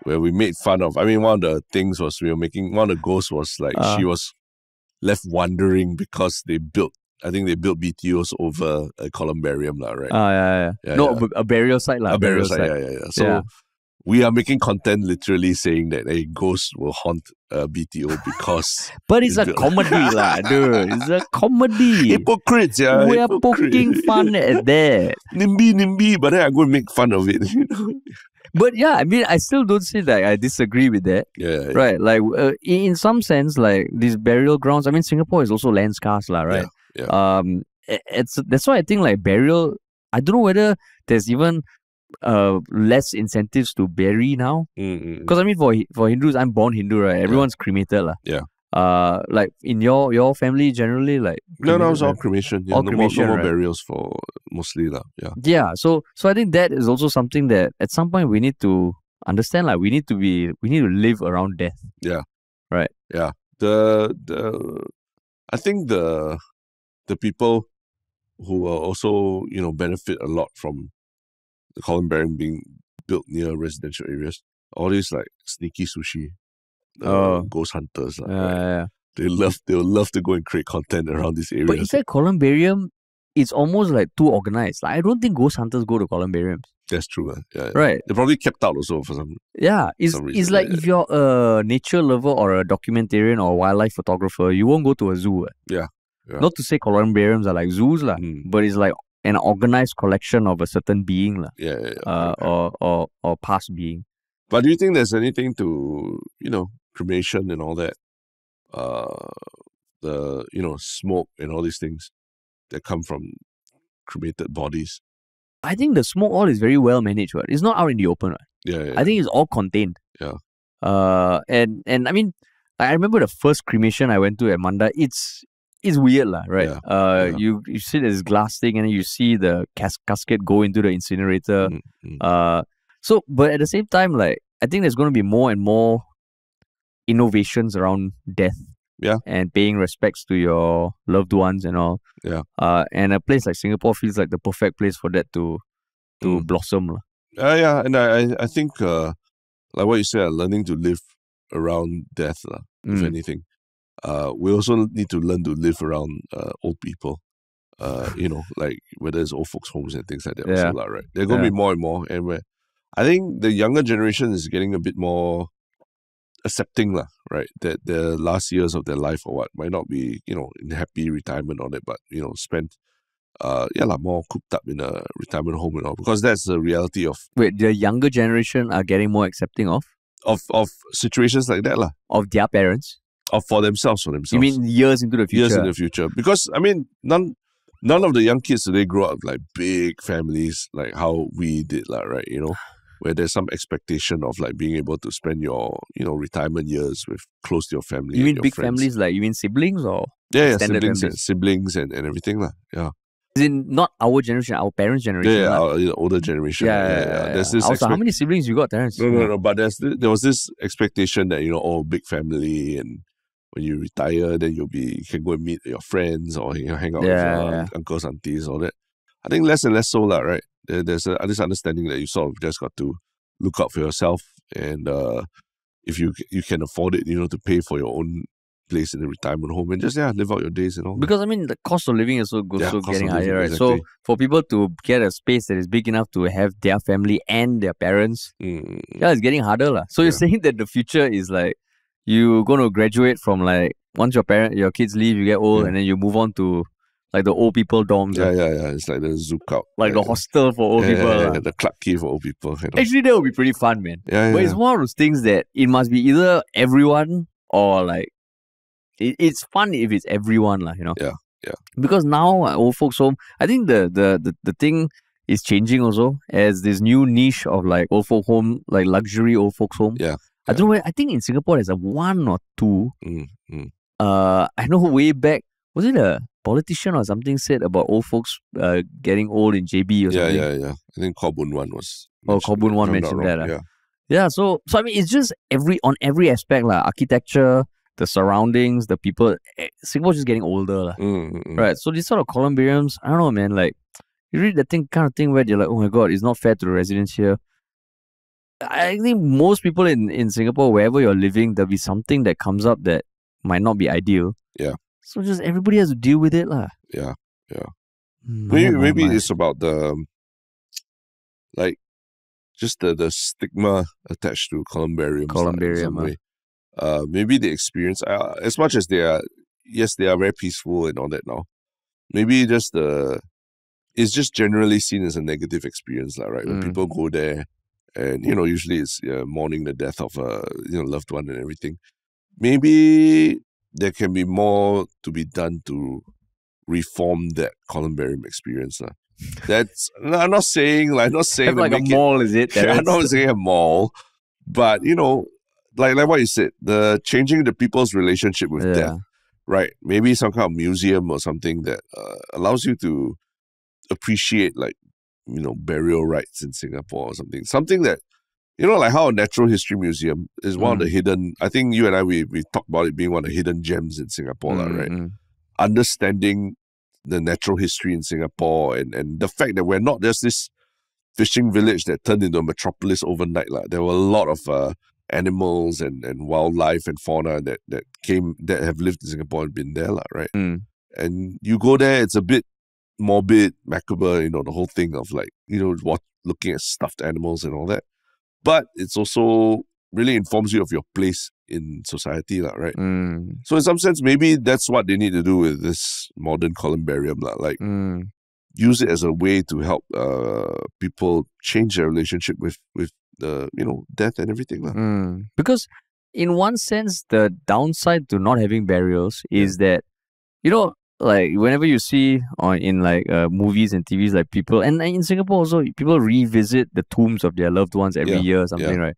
where we made fun of. I mean, one of the things was one of the ghosts was like she was left wondering because I think they built BTOs over a Columbarium, right? Yeah. No, a burial site, A burial site, yeah. So we are making content literally saying that a ghost will haunt a BTO because. But it's a comedy, lah, dude. It's a comedy. Hypocrites, yeah. We are poking fun at that. NIMBY, but then I go and make fun of it, you know. But yeah, I mean, I still don't say that I disagree with that. Yeah. Right. Like, in some sense, like, these burial grounds, I mean, Singapore is also land scarce, lah, right? Yeah. That's why I think, like, burial, I don't know whether there's even less incentives to bury now. Because I mean, for Hindus, I'm born Hindu, right? Everyone's cremated, lah. Yeah. Like in your family generally, like no, it's all cremation. Yeah, all no cremation, more right? burials for mostly, lah. Yeah. Yeah. So I think that is also something that at some point we need to understand. Like we need to live around death. Yeah. Right. Yeah. I think the people who will also, you know, benefit a lot from the Columbarium being built near residential areas, all these like sneaky sushi, ghost hunters, right? Yeah. They will love to go and create content around these areas. But in fact, Columbarium, it's almost like too organized. Like, I don't think ghost hunters go to Columbariums. That's true. Yeah. Right. They're probably kept out also for some. Yeah. It's like if you're a nature lover or a documentarian or wildlife photographer, you won't go to a zoo. Yeah. Not to say Columbariums are like zoos, but it's like an organized collection of a certain being, or past being. But do you think there's anything to, you know, cremation and all that, the, you know, smoke and all these things that come from cremated bodies? I think the smoke all is very well managed, right? It's not out in the open, right? Yeah. I think it's all contained. Yeah. And I mean, I remember the first cremation I went to at Manda. It's weird, lah, right? You see this glass thing and then you see the casket go into the incinerator. So, but at the same time, like, I think there's going to be more and more innovations around death. Yeah. And paying respects to your loved ones and all. Yeah. And a place like Singapore feels like the perfect place for that to blossom. Yeah. And I think, like what you said, learning to live around death, if anything. We also need to learn to live around old people. You know, like whether it's old folks' homes and things like that also, right? There are going to be more and more. And where I think the younger generation is getting a bit more accepting, right? That the last years of their life or what might not be, you know, in happy retirement or that, but, you know, spent more cooped up in a retirement home and all, because that's the reality of. Wait, the younger generation are getting more accepting of situations like that, of their parents, or for themselves. You mean years into the future? Years in the future, because I mean, none of the young kids today grow up like big families like how we did, right? You know, where there's some expectation of like being able to spend your, you know, retirement years with close to your family. You mean your big friends. Families, like you mean siblings or siblings and everything, yeah. Is it not our generation, our parents' generation? Our older generation. Yeah. There's this. Also, how many siblings you got, Terence? No. But there was this expectation that, you know, big family, and when you retire, then you can go and meet your friends or, you know, hang out with your uncles, aunties, all that. I think less and less so, right? There's this understanding that you sort of just got to look out for yourself, and if you can afford it, you know, to pay for your own place in the retirement home and just live out your days and all. Because I mean, the cost of living is getting higher, right? Exactly. So for people to get a space that is big enough to have their family and their parents, it's getting harder, lah. So you're saying that the future is like you're going to graduate from like once your kids leave, you get old, and then you move on to like the old people dorms. Yeah. It's like the zook out, like the hostel for old people. The Clarke Quay for old people. You know? Actually, that would be pretty fun, man. But it's one of those things that it must be either everyone or like. It's fun if it's everyone, you know. Yeah. Because now old folks home, I think the thing is changing also as this new niche of like old folk home, like luxury old folks home. Yeah. I don't know. I think in Singapore there's a one or two. I know way back, was it a politician or something said about old folks getting old in JB or something? Yeah. I think Khaw Boon Wan was. Khaw Boon Wan mentioned that. Yeah. Yeah. So I mean, it's just on every aspect, architecture, the surroundings, the people. Singapore's just getting older, right? So these sort of Columbariums, I don't know, man. Like you read that kind of thing where you're like, oh my god, it's not fair to the residents here. I think most people in Singapore, wherever you're living, there'll be something that comes up that might not be ideal. Yeah. So just everybody has to deal with it, lah. Yeah. Maybe It's about the like just the stigma attached to columbariums in some way. Maybe the experience, as much as they are very peaceful and all that now. Maybe just it's just generally seen as a negative experience, right? When people go there, and usually it's mourning the death of a loved one and everything. Maybe there can be more to be done to reform that columbarium experience. That's I'm not saying have like a mall, is it? I'm not saying a mall, but like what you said, the changing the people's relationship with death, right? Maybe some kind of museum or something that allows you to appreciate burial rites in Singapore or something that like how a natural history museum is one of the hidden. I think you and I we talked about it being one of the hidden gems in Singapore, right? Understanding the natural history in Singapore and the fact that we're not just this fishing village that turned into a metropolis overnight. There were a lot of animals and wildlife and fauna that have lived in Singapore and been there, right? And you go there, it's a bit morbid, macabre, the whole thing of looking at stuffed animals and all that. But it's also really informs you of your place in society, right? So in some sense, maybe that's what they need to do with this modern columbarium, use it as a way to help people change their relationship with death and everything. Because in one sense, the downside to not having burials is that, like whenever you see in movies and TVs, like people, and in Singapore also, people revisit the tombs of their loved ones every year or something, right?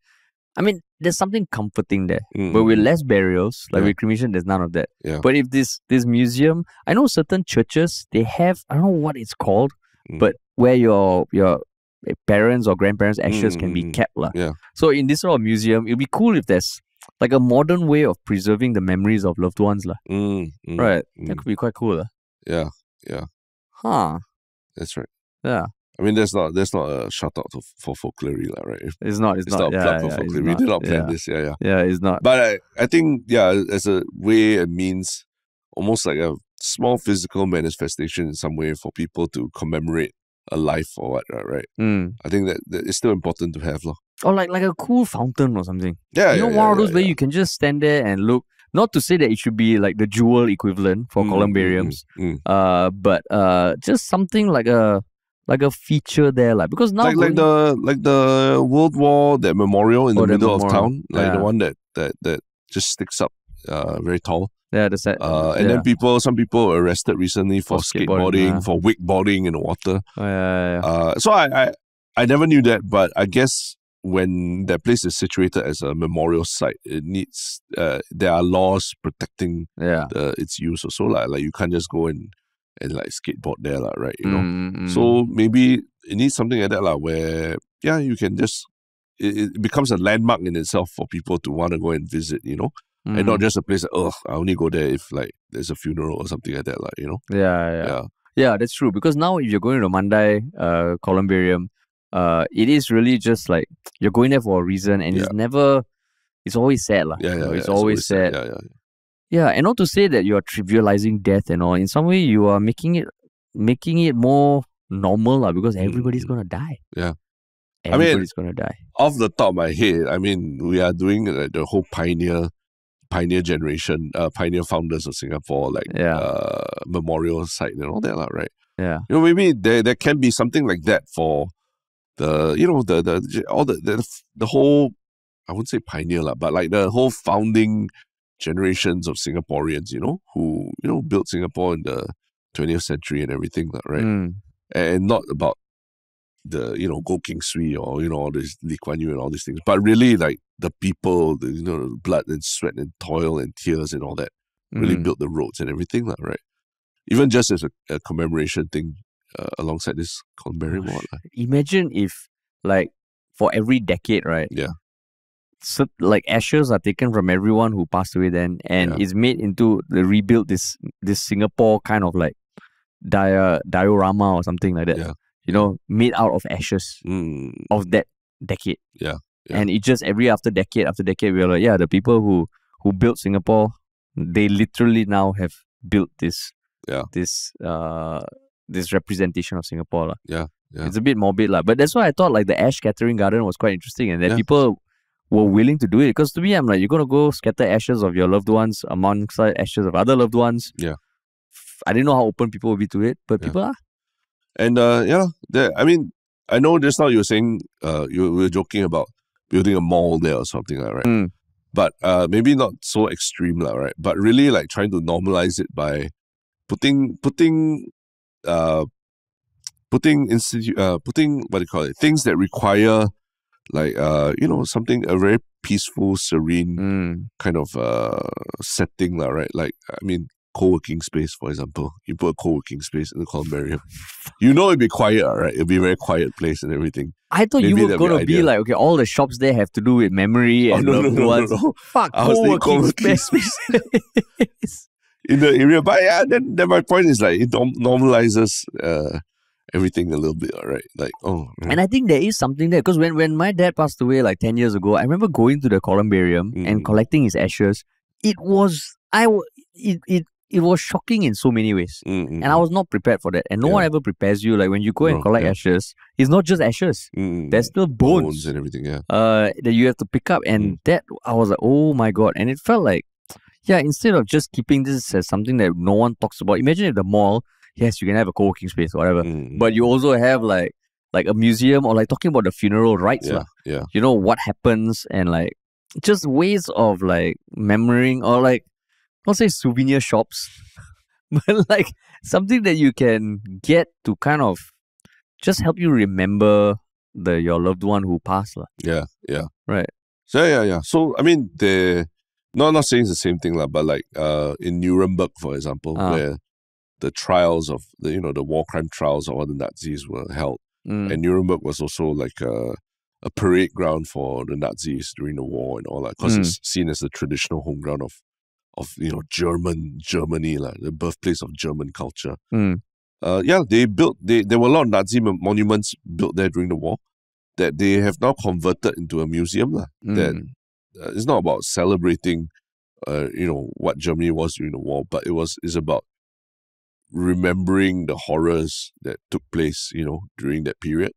I mean, there's something comforting there. But with less burials, with cremation, there's none of that. But if this museum, I know certain churches, they have, I don't know what it's called, but where your parents or grandparents' ashes can be kept. So in this sort of museum, it'd be cool if there's like a modern way of preserving the memories of loved ones. Right. That could be quite cool. Yeah. Huh. That's right. Yeah. I mean, that's not a shout out for Folklory, right? It's not a plug for Folklory. We did not plan this. Yeah, it's not. But I think, as a way, it means almost like a small physical manifestation in some way for people to commemorate a life or what, right? I think that it's still important to have. Or like a cool fountain or something. Yeah, one of those where you can just stand there and look. Not to say that it should be like the jewel equivalent for columbariums, but just something like a feature there, because now like the World War, that memorial in the middle of town, the one that just sticks up very tall. Yeah, the set. And then some people were arrested recently for skateboarding, for wakeboarding in the water. So I never knew that, but I guess when that place is situated as a memorial site, it needs there are laws protecting its use also. Like you can't just go and skateboard there, right? So maybe it needs something like that, where you can just it becomes a landmark in itself for people to want to go and visit, and not just a place that I only go there if there's a funeral or something like that, Yeah, that's true. Because now if you're going to Mandai Columbarium, it is really just like you're going there for a reason, and it's always sad, it's always sad. Yeah, and not to say that you are trivializing death and all. In some way, you are making it more normal, because everybody's gonna die. Yeah, everybody's gonna die. Off the top of my head, we are doing the whole pioneer generation, pioneer founders of Singapore, memorial site and all that, right? Yeah, maybe there can be something like that for the the whole, I wouldn't say pioneer, but like the whole founding generations of Singaporeans, who built Singapore in the 20th century and everything, right? And not about the Go King Swee or all this Lee Kuan Yew and all these things, but really like the people, the blood and sweat and toil and tears and all that really built the roads and everything, right? Even just as a commemoration thing alongside this columbarium. Imagine if for every decade, right? Yeah. So ashes are taken from everyone who passed away then, and is made into rebuilt this Singapore kind of diorama or something like that. Made out of ashes of that decade. Yeah. And it just after decade after decade, we're like, the people who built Singapore, they literally now have built this representation of Singapore. Yeah. It's a bit morbid, but that's why I thought like the ash scattering garden was quite interesting, and that people were willing to do it. Because to me, I'm like, you're gonna go scatter ashes of your loved ones alongside ashes of other loved ones. Yeah. I didn't know how open people would be to it, but people are. And I mean, I know just now you were saying you were joking about building a mall there or something like that, right? But maybe not so extreme, right? But really like trying to normalize it by putting what do you call it? Things that require like something, a very peaceful, serene kind of setting, right? Like, I mean, co-working space, for example. You put a co-working space in the Columbarium. It'd be quiet, right? It'd be a very quiet place and everything. I thought you were going to be like, okay, all the shops there have to do with memory and loved ones. No. Fuck, co-working space. In the area. But yeah, then my point is like, it normalizes everything a little bit, right? Like, And I think there is something there, because when my dad passed away like 10 years ago, I remember going to the Columbarium and collecting his ashes. It was shocking in so many ways. And I was not prepared for that. And no one ever prepares you. Like when you go and collect ashes, it's not just ashes. There's still bones and everything, that you have to pick up. And that, I was like, oh my God. And it felt like, instead of just keeping this as something that no one talks about, imagine if the mall, yes, you can have a co-working space or whatever, but you also have like a museum, or like talking about the funeral rites. You know, what happens, and like just ways of like memorying, or like, not say souvenir shops, but like something that you can get to kind of just help you remember your loved one who passed. Yeah. Right. So So I mean, not saying it's the same thing, but like in Nuremberg, for example, where the trials of the war crime trials of all the Nazis were held, and Nuremberg was also like a parade ground for the Nazis during the war and all that, because it's seen as the traditional home ground of Germany, like the birthplace of German culture. There were a lot of Nazi monuments built there during the war that they have now converted into a museum. That it's not about celebrating what Germany was during the war, but it's about remembering the horrors that took place during that period.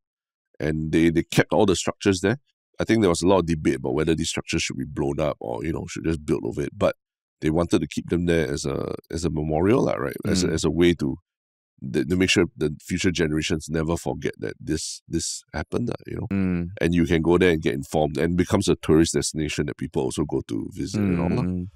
And they kept all the structures there. I think there was a lot of debate about whether these structures should be blown up or should just build over it, but they wanted to keep them there as a memorial, right? As a way to make sure the future generations never forget that this happened, and you can go there and get informed, and becomes a tourist destination that people also go to visit and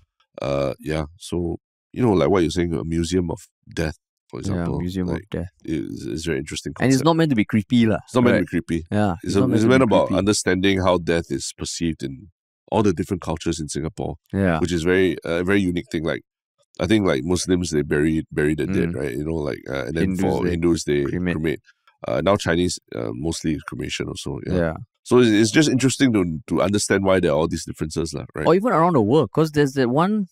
all. So like what you're saying, a museum of death, for example. Museum of death. It's very interesting concept. And it's not meant to be creepy. It's not meant to be creepy. Yeah. It's meant about understanding how death is perceived in all the different cultures in Singapore. Yeah. Which is a very unique thing. Like, I think like Muslims, they bury the dead, right? And then for Hindus, they cremate. Now Chinese, mostly cremation also. Yeah. So it's just interesting to understand why there are all these differences, right? Or even around the world, because there's that one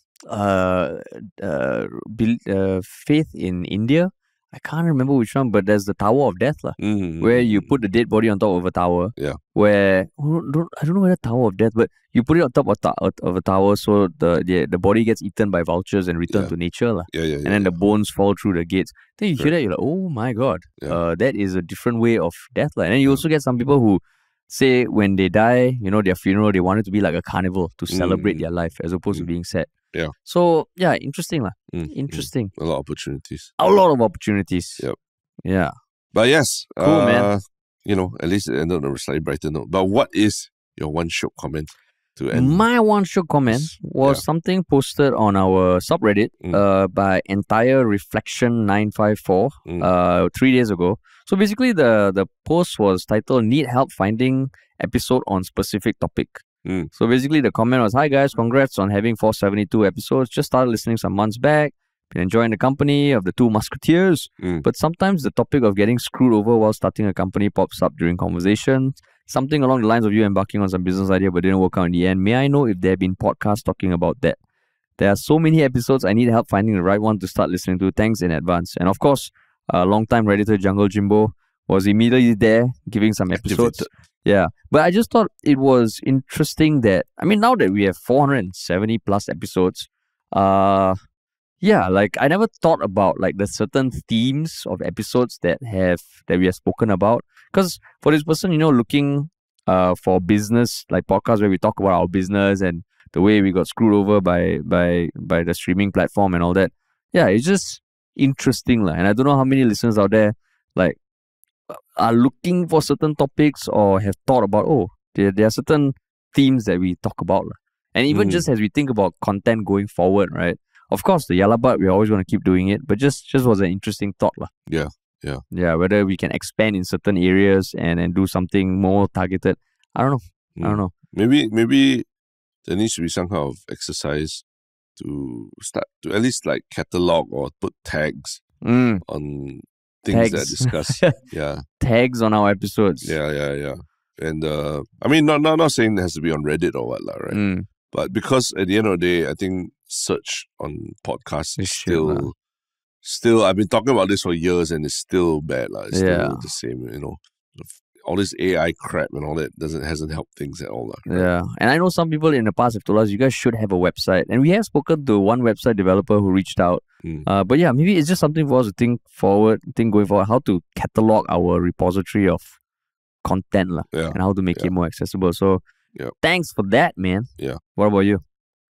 faith in India. I can't remember which one, but there's the Tower of Death, where you put the dead body on top of a tower. Yeah. Where I don't know whether Tower of Death, but you put it on top of a tower, so the body gets eaten by vultures and returned to nature, and then the bones fall through the gates. Then you hear that, you're like, oh my God, that is a different way of death, And then you also get some people who say when they die, their funeral, they want it to be like a carnival to celebrate their life as opposed to being sad. Yeah. So interesting, Interesting. A lot of opportunities. A lot of opportunities. Yep. Yeah. But yes, cool, man. At least it ended on a slightly brighter note. But what is your one Shiok comment to end? My one Shiok comment was something posted on our subreddit by Entire Reflection 954 3 days ago. So basically, the post was titled "Need Help Finding Episode on Specific Topic." So basically, the comment was, "Hi guys, congrats on having 472 episodes. Just started listening some months back. Been enjoying the company of the two musketeers. But sometimes the topic of getting screwed over while starting a company pops up during conversations. Something along the lines of you embarking on some business idea but didn't work out in the end. May I know if there have been podcasts talking about that? There are so many episodes. I need help finding the right one to start listening to. Thanks in advance." And of course, long-time Redditor Jungle Jimbo was immediately there giving some episodes. Yeah, but I just thought it was interesting that, I mean, now that we have 470 plus episodes, yeah, like I never thought about like the certain themes of episodes that we have spoken about. Because for this person, looking for business like podcasts where we talk about our business and the way we got screwed over by the streaming platform and all that. Yeah, it's just interesting, and I don't know how many listeners out there like are looking for certain topics or have thought about, there are certain themes that we talk about. And even just as we think about content going forward, right? Of course, the Yalabat, we're always going to keep doing it, but just was an interesting thought. Yeah. Yeah, whether we can expand in certain areas and do something more targeted. I don't know. Maybe there needs to be some kind of exercise to start to at least like catalog or put tags on things that discuss. Yeah. Tags on our episodes. Yeah. And I mean, not saying it has to be on Reddit or what, right? But because at the end of the day, I think search on podcasts is still, I've been talking about this for years and it's still bad. It's still the same, all this AI crap and all that hasn't helped things at all. Right? Yeah. And I know some people in the past have told us you guys should have a website. And we have spoken to one website developer who reached out. But yeah, maybe it's just something for us to think going forward, how to catalog our repository of content and how to make it more accessible. So thanks for that, man. Yeah. What about you?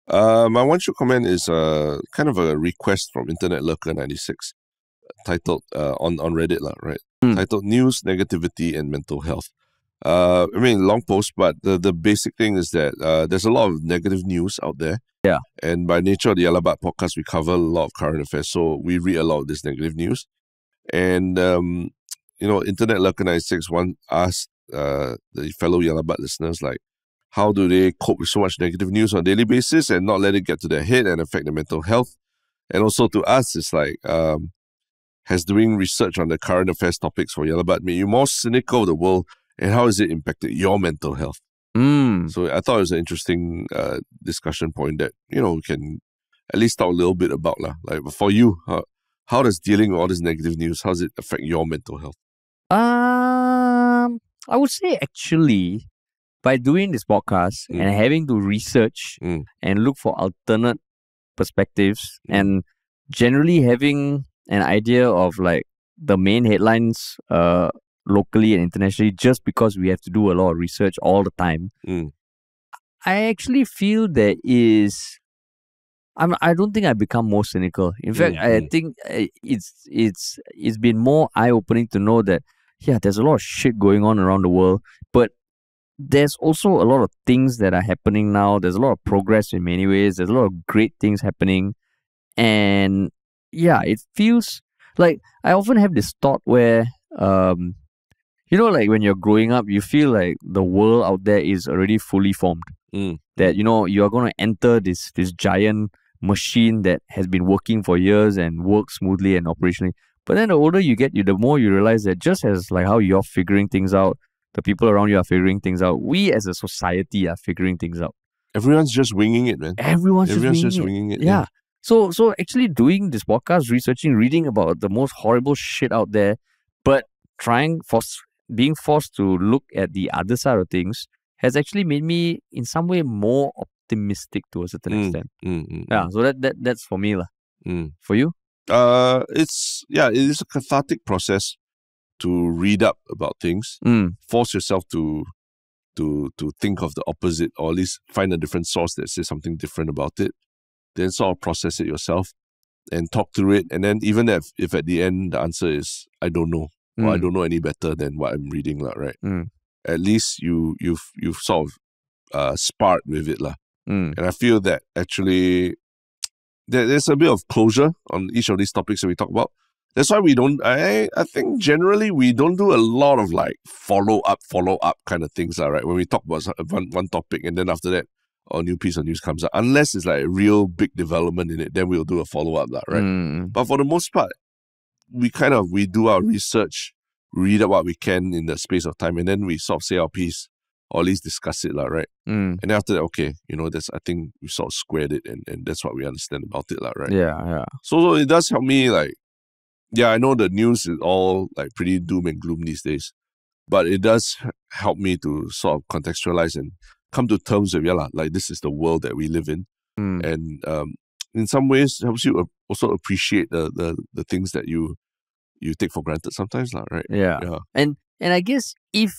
My one Shiok comment is kind of a request from Internet Lurker 96 titled on Reddit, right? Titled News, Negativity and Mental Health. I mean, long post, but the basic thing is that there's a lot of negative news out there. Yeah. And by nature of the Yalabat podcast, we cover a lot of current affairs. So we read a lot of this negative news. And, Internet Lurker 96 asked the fellow Yalabat listeners, like, how do they cope with so much negative news on a daily basis and not let it get to their head and affect their mental health? And also to us, it's like, has doing research on the current affairs topics for Yalabat made you more cynical of the world, and how has it impacted your mental health? So I thought it was an interesting discussion point that, we can at least talk a little bit about. Like for you, how does dealing with all this negative news, how does it affect your mental health? I would say actually, by doing this podcast and having to research and look for alternate perspectives and generally having an idea of like the main headlines locally and internationally, just because we have to do a lot of research all the time, I actually feel there is... I don't think I've become more cynical. In fact, I think it's been more eye-opening to know that, there's a lot of shit going on around the world, but there's also a lot of things that are happening now. There's a lot of progress in many ways. There's a lot of great things happening. And it feels like I often have this thought where, like when you're growing up, you feel like the world out there is already fully formed. That, you are going to enter this giant machine that has been working for years and works smoothly and operationally. But then the older you get, the more you realize that just as like how you're figuring things out, the people around you are figuring things out, we as a society are figuring things out. Everyone's just winging it, man. Everyone's just winging it. Yeah. So actually doing this podcast, researching, reading about the most horrible shit out there, but being forced to look at the other side of things has actually made me in some way more optimistic to a certain extent. Yeah, so that's for me. For you? It is a cathartic process to read up about things. Force yourself to think of the opposite, or at least find a different source that says something different about it. Then sort of process it yourself and talk through it. And then even if at the end the answer is I don't know, or I don't know any better than what I'm reading, right? At least you've sort of sparred with it. And I feel that actually there's a bit of closure on each of these topics that we talk about. That's why we don't, I think generally we don't do a lot of like follow up kind of things, right? When we talk about one topic and then after that, a new piece of news comes out. Unless it's like a real big development in it, then we'll do a follow-up, right? But for the most part, we do our research, read up what we can in the space of time, and then we sort of say our piece, or at least discuss it, right? And then after that, okay, I think we sort of squared it, and that's what we understand about it, right? Yeah. So it does help me, like, I know the news is all like pretty doom and gloom these days. but it does help me to sort of contextualize and come to terms with, like this is the world that we live in. And in some ways helps you also appreciate the things that you take for granted sometimes, right? Yeah. And I guess if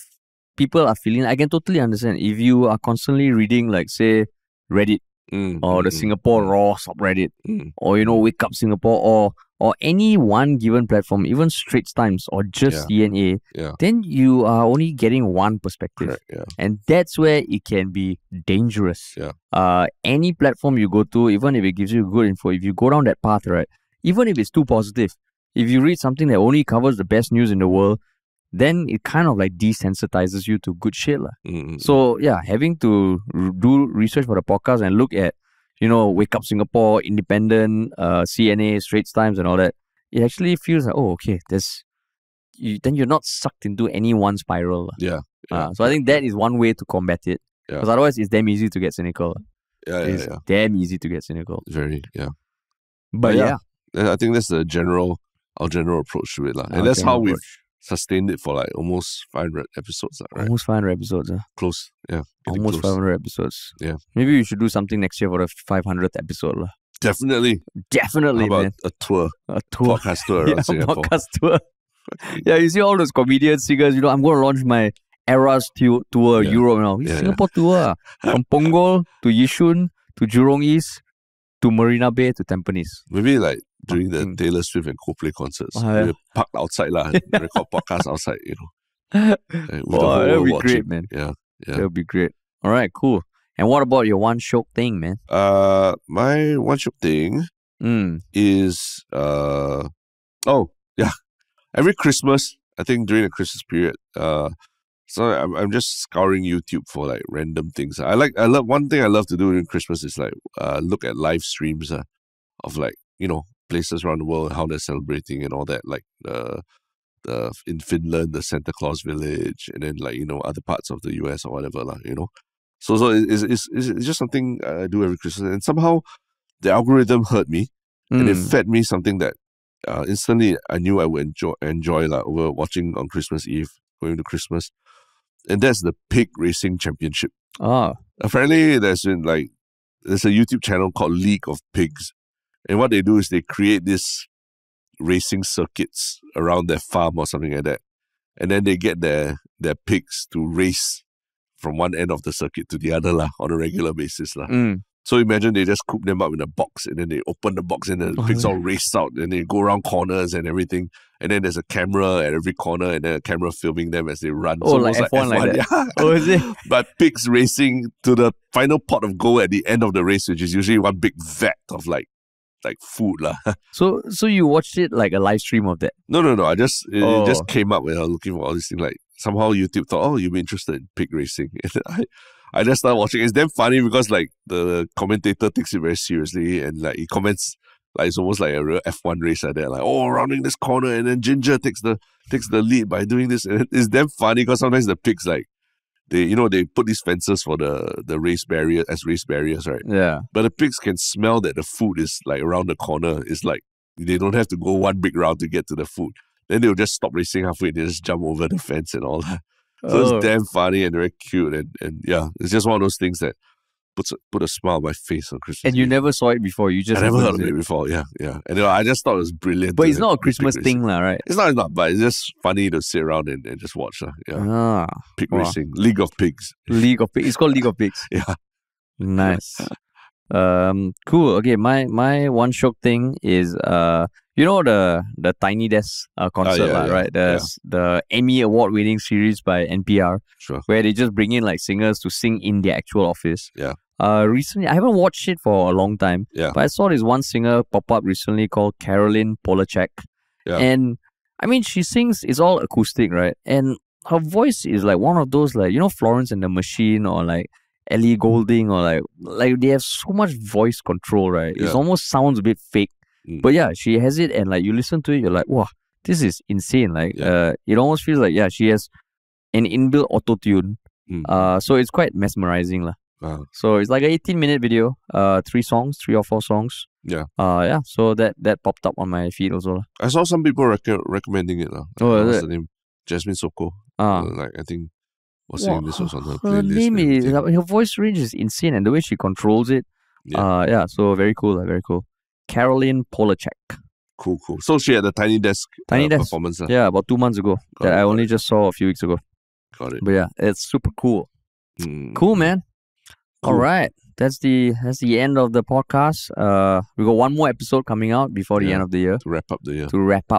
people are feeling, I can totally understand if you are constantly reading, like, say, Reddit or the Singapore Raw subreddit or, Wake Up Singapore or any one given platform, even Straits Times or just CNA, then you are only getting one perspective. Correct, and that's where it can be dangerous. Any platform you go to, even if it gives you good info, if you go down that path, right, even if it's too positive, if you read something that only covers the best news in the world, then it kind of like desensitizes you to good shit. So yeah, having to do research for the podcast and look at, Wake Up Singapore, Independent, CNA, Straits Times and all that, it actually feels like, oh, okay, then you're not sucked into any one spiral. So I think that is one way to combat it. Because otherwise it's damn easy to get cynical. It's damn easy to get cynical. Very, But yeah. I think that's our general approach to it. And that's how we've sustained it for like almost 500 episodes, right? Almost 500 episodes. Close, almost close. 500 episodes. Maybe we should do something next year for the 500th episode. Definitely, How about man. A podcast tour around Singapore. Podcast tour. You see all those comedians, singers, I'm going to launch my Eras tour Europe now. Singapore tour. From Punggol to Yishun to Jurong East to Marina Bay to Tampines. Maybe like during the Taylor Swift and Coldplay concerts, we park outside and record podcasts outside, that would be great, man. Yeah. That would be great. All right, cool. And what about your one Shiok thing, man? My one Shiok thing is every Christmas, I think during the Christmas period, so I'm just scouring YouTube for like random things. One thing I love to do during Christmas is like look at live streams of like, places around the world, how they're celebrating and all that, like in Finland, the Santa Claus village, and then like, other parts of the US or whatever, So it's just something I do every Christmas, and somehow the algorithm heard me and it fed me something that instantly I knew I would enjoy over watching on Christmas Eve, going to Christmas, and that's the pig racing championship. Apparently there's a YouTube channel called League of Pigs, and what they do is they create this racing circuits around their farm or something like that, and then they get their pigs to race from one end of the circuit to the other on a regular basis. So imagine they just coop them up in a box, and then they open the box and the pigs all race out, and they go around corners and everything, and then there's a camera at every corner and then a camera filming them as they run. So like F1 like that. Yeah. Oh, is it? But pigs racing to the final pot of gold at the end of the race, which is usually one big vat of like food. So you watched it like a live stream of that? No. It just came up when I was looking for all these things. Like somehow YouTube thought, oh, you'd be interested in pig racing. I just started watching. It's damn funny because like the commentator takes it very seriously, and like he comments like it's almost like a real F1 race like that. Like, oh, rounding this corner, and then Ginger takes the lead by doing this. And it's damn funny because sometimes the pigs like they put these fences for the race barriers, right? Yeah. But the pigs can smell that the food is like around the corner. It's like they don't have to go one big round to get to the food. Then they'll just stop racing halfway and they just jump over the fence and all that. So it's damn funny and very cute, and yeah, it's just one of those things that put a smile on my face on Christmas. And you never saw it before. I never heard of it before. Yeah. And I just thought it was brilliant. But it's not a Christmas thing, right? It's not. But it's just funny to sit around and just watch. Yeah. Pig racing, League of Pigs. League of Pigs. It's called League of Pigs. Yeah. Nice. Cool. Okay, my one Shiok thing is the Tiny Desk concert, right? The Emmy Award winning series by NPR, sure, where they just bring in like singers to sing in their actual office. Yeah. Recently, I haven't watched it for a long time. Yeah. But I saw this one singer pop up recently called Caroline Polachek. Yeah. And I mean, she sings, it's all acoustic, right? And her voice is like one of those, like, Florence and the Machine or like Ellie Goulding, or like they have so much voice control, right? Yeah. It almost sounds a bit fake. But yeah, she has it, and like you listen to it, you're like, wow, this is insane. Like it almost feels like she has an inbuilt auto-tune. So it's quite mesmerizing. Wow. So it's like an 18-minute video, 3 or 4 songs. Yeah. So that popped up on my feed also. I saw some people recommending it. Oh, is What's it? the name? Jasmine Soko. Like I think was saying this was on her Her playlist. name and is everything. her voice range is insane, and the way she controls it. So very cool, very cool. Caroline Polachek. Cool. So she had a Tiny Desk performance. Yeah, about 2 months ago. I only just saw a few weeks ago. Got it. But yeah, it's super cool. Cool, man. Cool. All right. That's the end of the podcast. We got one more episode coming out before the end of the year. To wrap up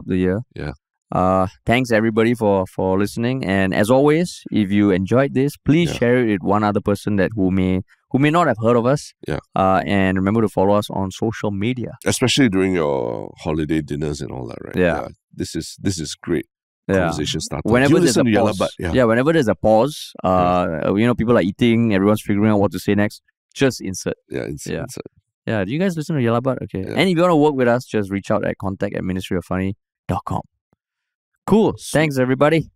the year. Yeah. Thanks everybody for listening. And as always, if you enjoyed this, please share it with one other person that who may not have heard of us. Yeah. And remember to follow us on social media. Especially during your holiday dinners and all that, right? Yeah. This is great. Yeah. Conversation starter. Whenever there's a pause, whenever there's a pause, people are eating, everyone's figuring out what to say next. Just insert. Insert. Yeah, do you guys listen to Yalabat? Okay. Yeah. And if you want to work with us, just reach out at contact@ministryofffunny.com. Cool. Sweet. Thanks, everybody.